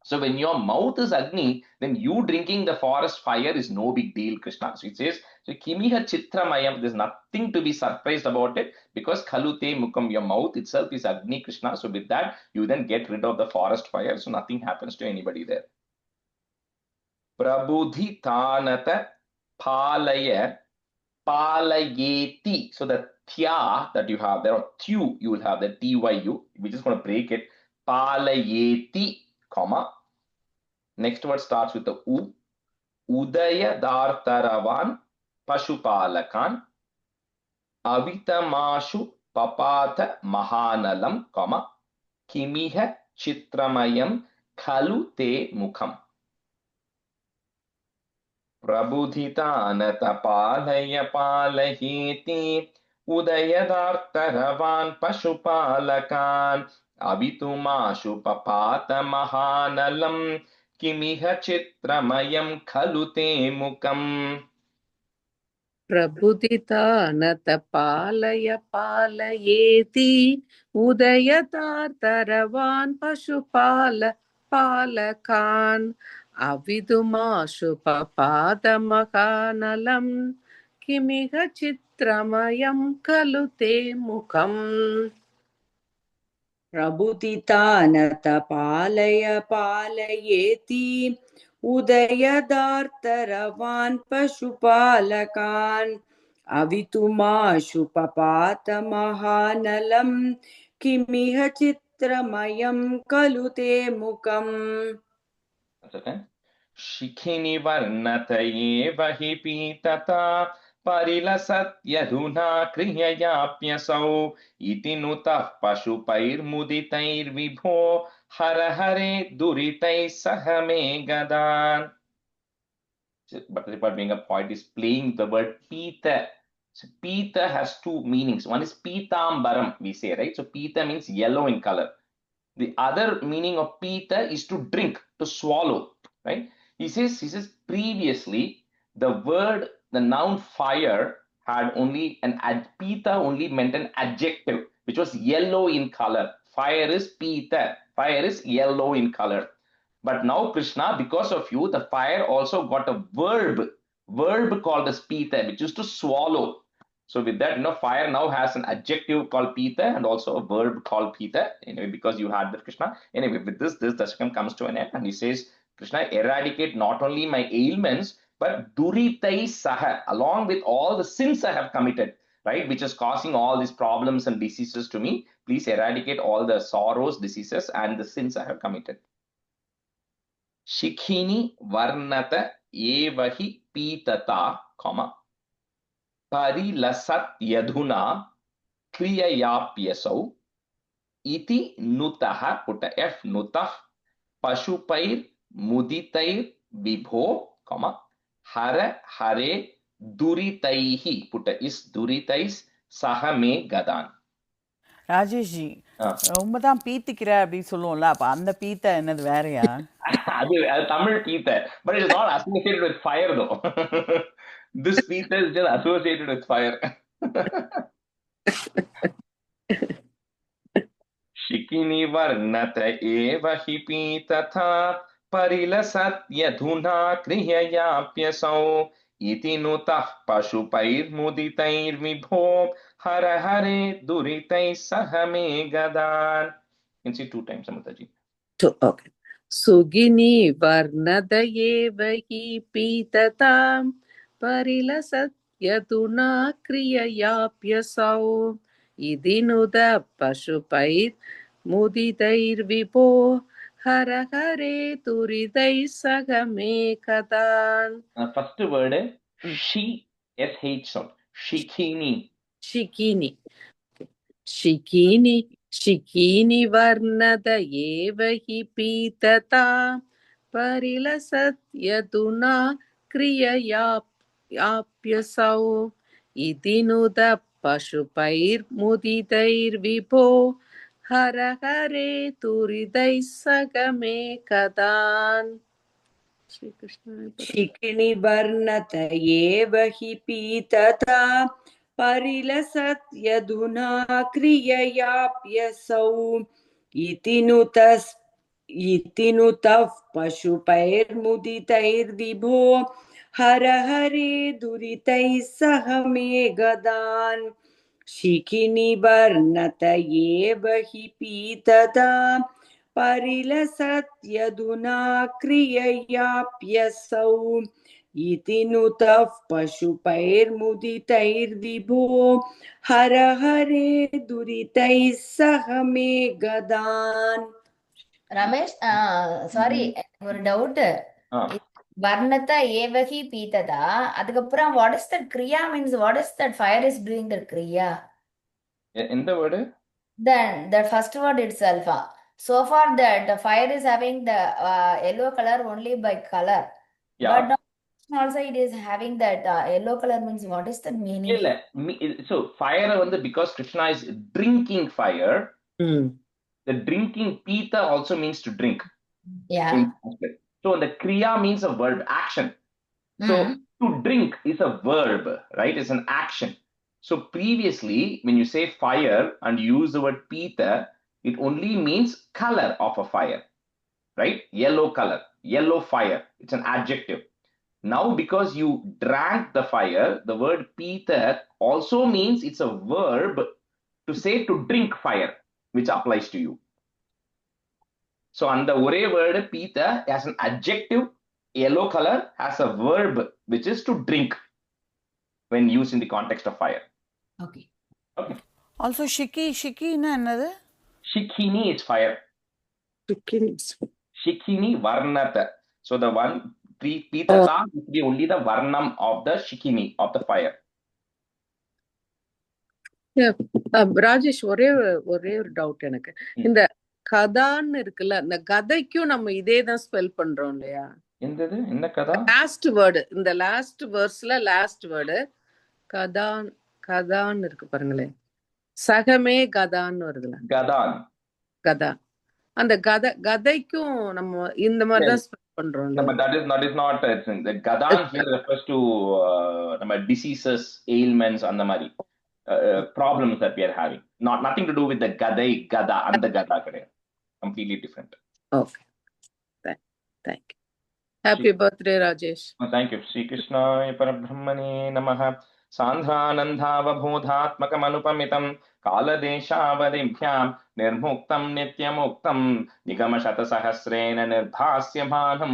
Speaker 1: So when your mouth is Agni, then you drinking the forest fire is no big deal, Krishna. So it says, so Kimiha Chitramayam, there's nothing to be surprised about it because Khalute Mukam, your mouth itself is Agni, Krishna. So with that, you then get rid of the forest fire. So nothing happens to anybody there. Prabudhi Tanata Palaya Palayeti. So the thya that you have there, or thu, you will have the tyu. We're just going to break it. Palayeti, comma. Next word starts with the u. Udaya dartaravan pashupalakan avitamashu papata mahanalam, comma. Kimiha chitramayam khalu te mukham. Prabudhita palaya palayeti udayadartaravan pashupalakan avitumashu papata mahanalam kimiha chitramayam khalu te mukham.
Speaker 7: प्रबुदितानतपालय पालयेति उदयतार्तरवान् पशुपालकान् अविदुमाशुपपादमहानलं किमिह चित्रमयं खलु ते मुखम्.
Speaker 9: प्रबुदितानतपालय पालयेति उदयदार्तरवान् पशुपालकान् अवितुमाशुपपातमहानलं किमिह चित्रमयं खलु ते मुखम्.
Speaker 1: second. Shikhini varnata eva hi pitata परिलसत् यधुना क्रिययाप्यसौ इति नुतः पशुपैर्मुदितैर्विभो हर हरे दुरितैः सह मे गदान्. Bhattacharya being a poet is playing the word pita. So pita has two meanings. One is pitambaram, we say, right? So pita means yellow in color. The other meaning of pita is to drink, to swallow, right? He says previously the noun fire had only pita only meant an adjective, which was yellow in color. Fire is pita. Fire is yellow in color. But now Krishna, because of you, the fire also got a verb called as pita, which is to swallow. So with that, fire now has an adjective called pita and also a verb called pita, anyway, because you had that, Krishna. Anyway, with this Dasakam comes to an end, and he says, Krishna, eradicate not only my ailments, but duritai saha, along with all the sins I have committed, right, which is causing all these problems and diseases to me. Please eradicate all the sorrows, diseases, and the sins I have committed. Shikhini varnata evahi pitata, परिलसत् यधुना क्रिययाप्यसौ इति नुतः put F नुतः पशुपैर् मुदितैर् विभो हर हरे दुरितैः put इस दुरितैः सह मे गदान्.
Speaker 5: Rajesh G ரொம்ப தான் பீத்திக்கிற அப்படின்னு சொல்லுவோம்ல, அப்ப அந்த பீத்த என்னது வேறயா?
Speaker 1: அது Tamil பீத்த, but it is not associated with fire though. This pita is just associated with fire. Shikini varnata eva hi pitata परिलसत् यधुना क्रिययाप्यसौ इति नुतः पशुपैर्मुदितैर्विभो हर हरे दुरितैः सह मे गदान्. You can see 2 times, Amritaji.
Speaker 7: Okay. Sugini varnada eva hi pitatam परिलसत् यधुना क्रिययाप्यसौ इदिनुदा पशुपैर् मुदितैर्विभो हर हरे दुरितैः सह मे गदान्.
Speaker 1: First word she, sh sound. Shikini.
Speaker 7: Shikini. Shikini. Shikini varnada eva hi pitata परिलसत् यधुना क्रिययाप्यसौ इति नुद पशुपैर्मुदितैर्विभो हर हरे दुरितैः सह मे गदान्.
Speaker 9: शिखिनि वर्णत एव हि पीतता परिलसत् यधुना क्रिययाप्यसौ इति नुतः पशुपैर्मुदितैर्विभो हर हरे दुरितैः सह मे गदान्. शिखिनि वर्णत एव हि पीतता परिलसत् यधुना क्रिययाप्यसौ इति नुतः पशुपैर्मुदितैर्विभो हर हरे दुरितैः सह मे गदान्.
Speaker 10: ரமேஷ் சாரி, ஒரு டவுட். வர்ணத்த ஏவகி பீத்ததா, அதுக்கப்புறம் வாட் இஸ் தட் கிரியா means, what is that fire is doing that கிரியா?
Speaker 1: எந்த word?
Speaker 10: Then the first word itself. So far that the fire is having the yellow color only by color.
Speaker 1: Yeah.
Speaker 10: But now also it is having that yellow color means what is the meaning?
Speaker 1: So fire because Krishna is drinking fire. The drinking pita also means to drink.
Speaker 10: Yeah.
Speaker 1: So the kriya means a verb, action. So to drink is a verb, right? It's an action. So previously, when you say fire and you use the word pita, it only means color of a fire, right? Yellow color, yellow fire. It's an adjective. Now, because you drank the fire, the word pita also means it's a verb to say to drink fire, which applies to you. So, on the ore word pita as an adjective, yellow color has a verb which is to drink when used in the context of fire.
Speaker 10: Okay.
Speaker 5: Also, shiki na another?
Speaker 1: Shikhini is fire. Shikhini varnata. So the one Pitata is the only the varnam of the shikini, of the fire.
Speaker 7: Rajesh ஒரே ஒரு doubt எனக்கு. இந்த கதான்னு இருக்குல்ல, இந்த கதைக்கும் நம்ம இதே தான் ஸ்பெல் பண்றோம் இல்லையா?
Speaker 1: என்ன கதா?
Speaker 7: லாஸ்ட் வேர்டு, இந்த லாஸ்ட் வேர்ஸ்ல லாஸ்ட் வேர்டு கதான் இருக்கு பாருங்களேன். சகமே கதான்னு வருதுல. கதா. அந்த கதைக்கும் நம்ம இந்த மாதிரி தான் ஸ்பெல் பண்றோம்.
Speaker 1: No, but that is not the gadan here refers to diseases, ailments, and the mari problems that we are having. Nothing to do with the gada and the gada kade. Completely different.
Speaker 7: Okay. Thank you. Happy birthday, Rajesh.
Speaker 1: Thank you. Sri Krishna Parabrahmane Namaha. Sandhanandhavabodhatmakamanupamitam kaladeshavadibhyam nirmuktam nityamuktam nigamashatasahasrena nirbhasyamanam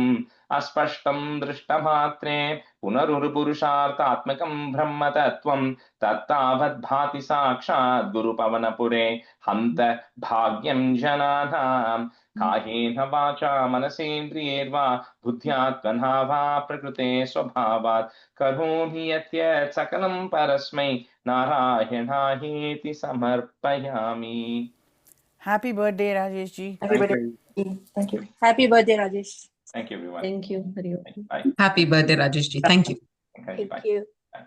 Speaker 1: aspashtam dristamatre punarurupurusharthatmakam brahmatattvam tattavadbhati sakshat gurupavanapure hanta bhagyam jananam कायेन वाचा मनसेन्द्रियैर्वा बुद्ध्यात्मना वा प्रकृते स्वभावात् करोमि यत् सकलं परस्मै नारायणायेति समर्पयामि.
Speaker 5: Happy birthday, Rajesh ji.
Speaker 6: Happy birthday. Thank you.
Speaker 9: Happy birthday, Rajesh.
Speaker 1: Thank you, everyone.
Speaker 8: Thank you.
Speaker 1: Bye.
Speaker 3: Happy birthday, Rajesh ji. Thank you.
Speaker 1: Okay, bye.
Speaker 4: Thank you.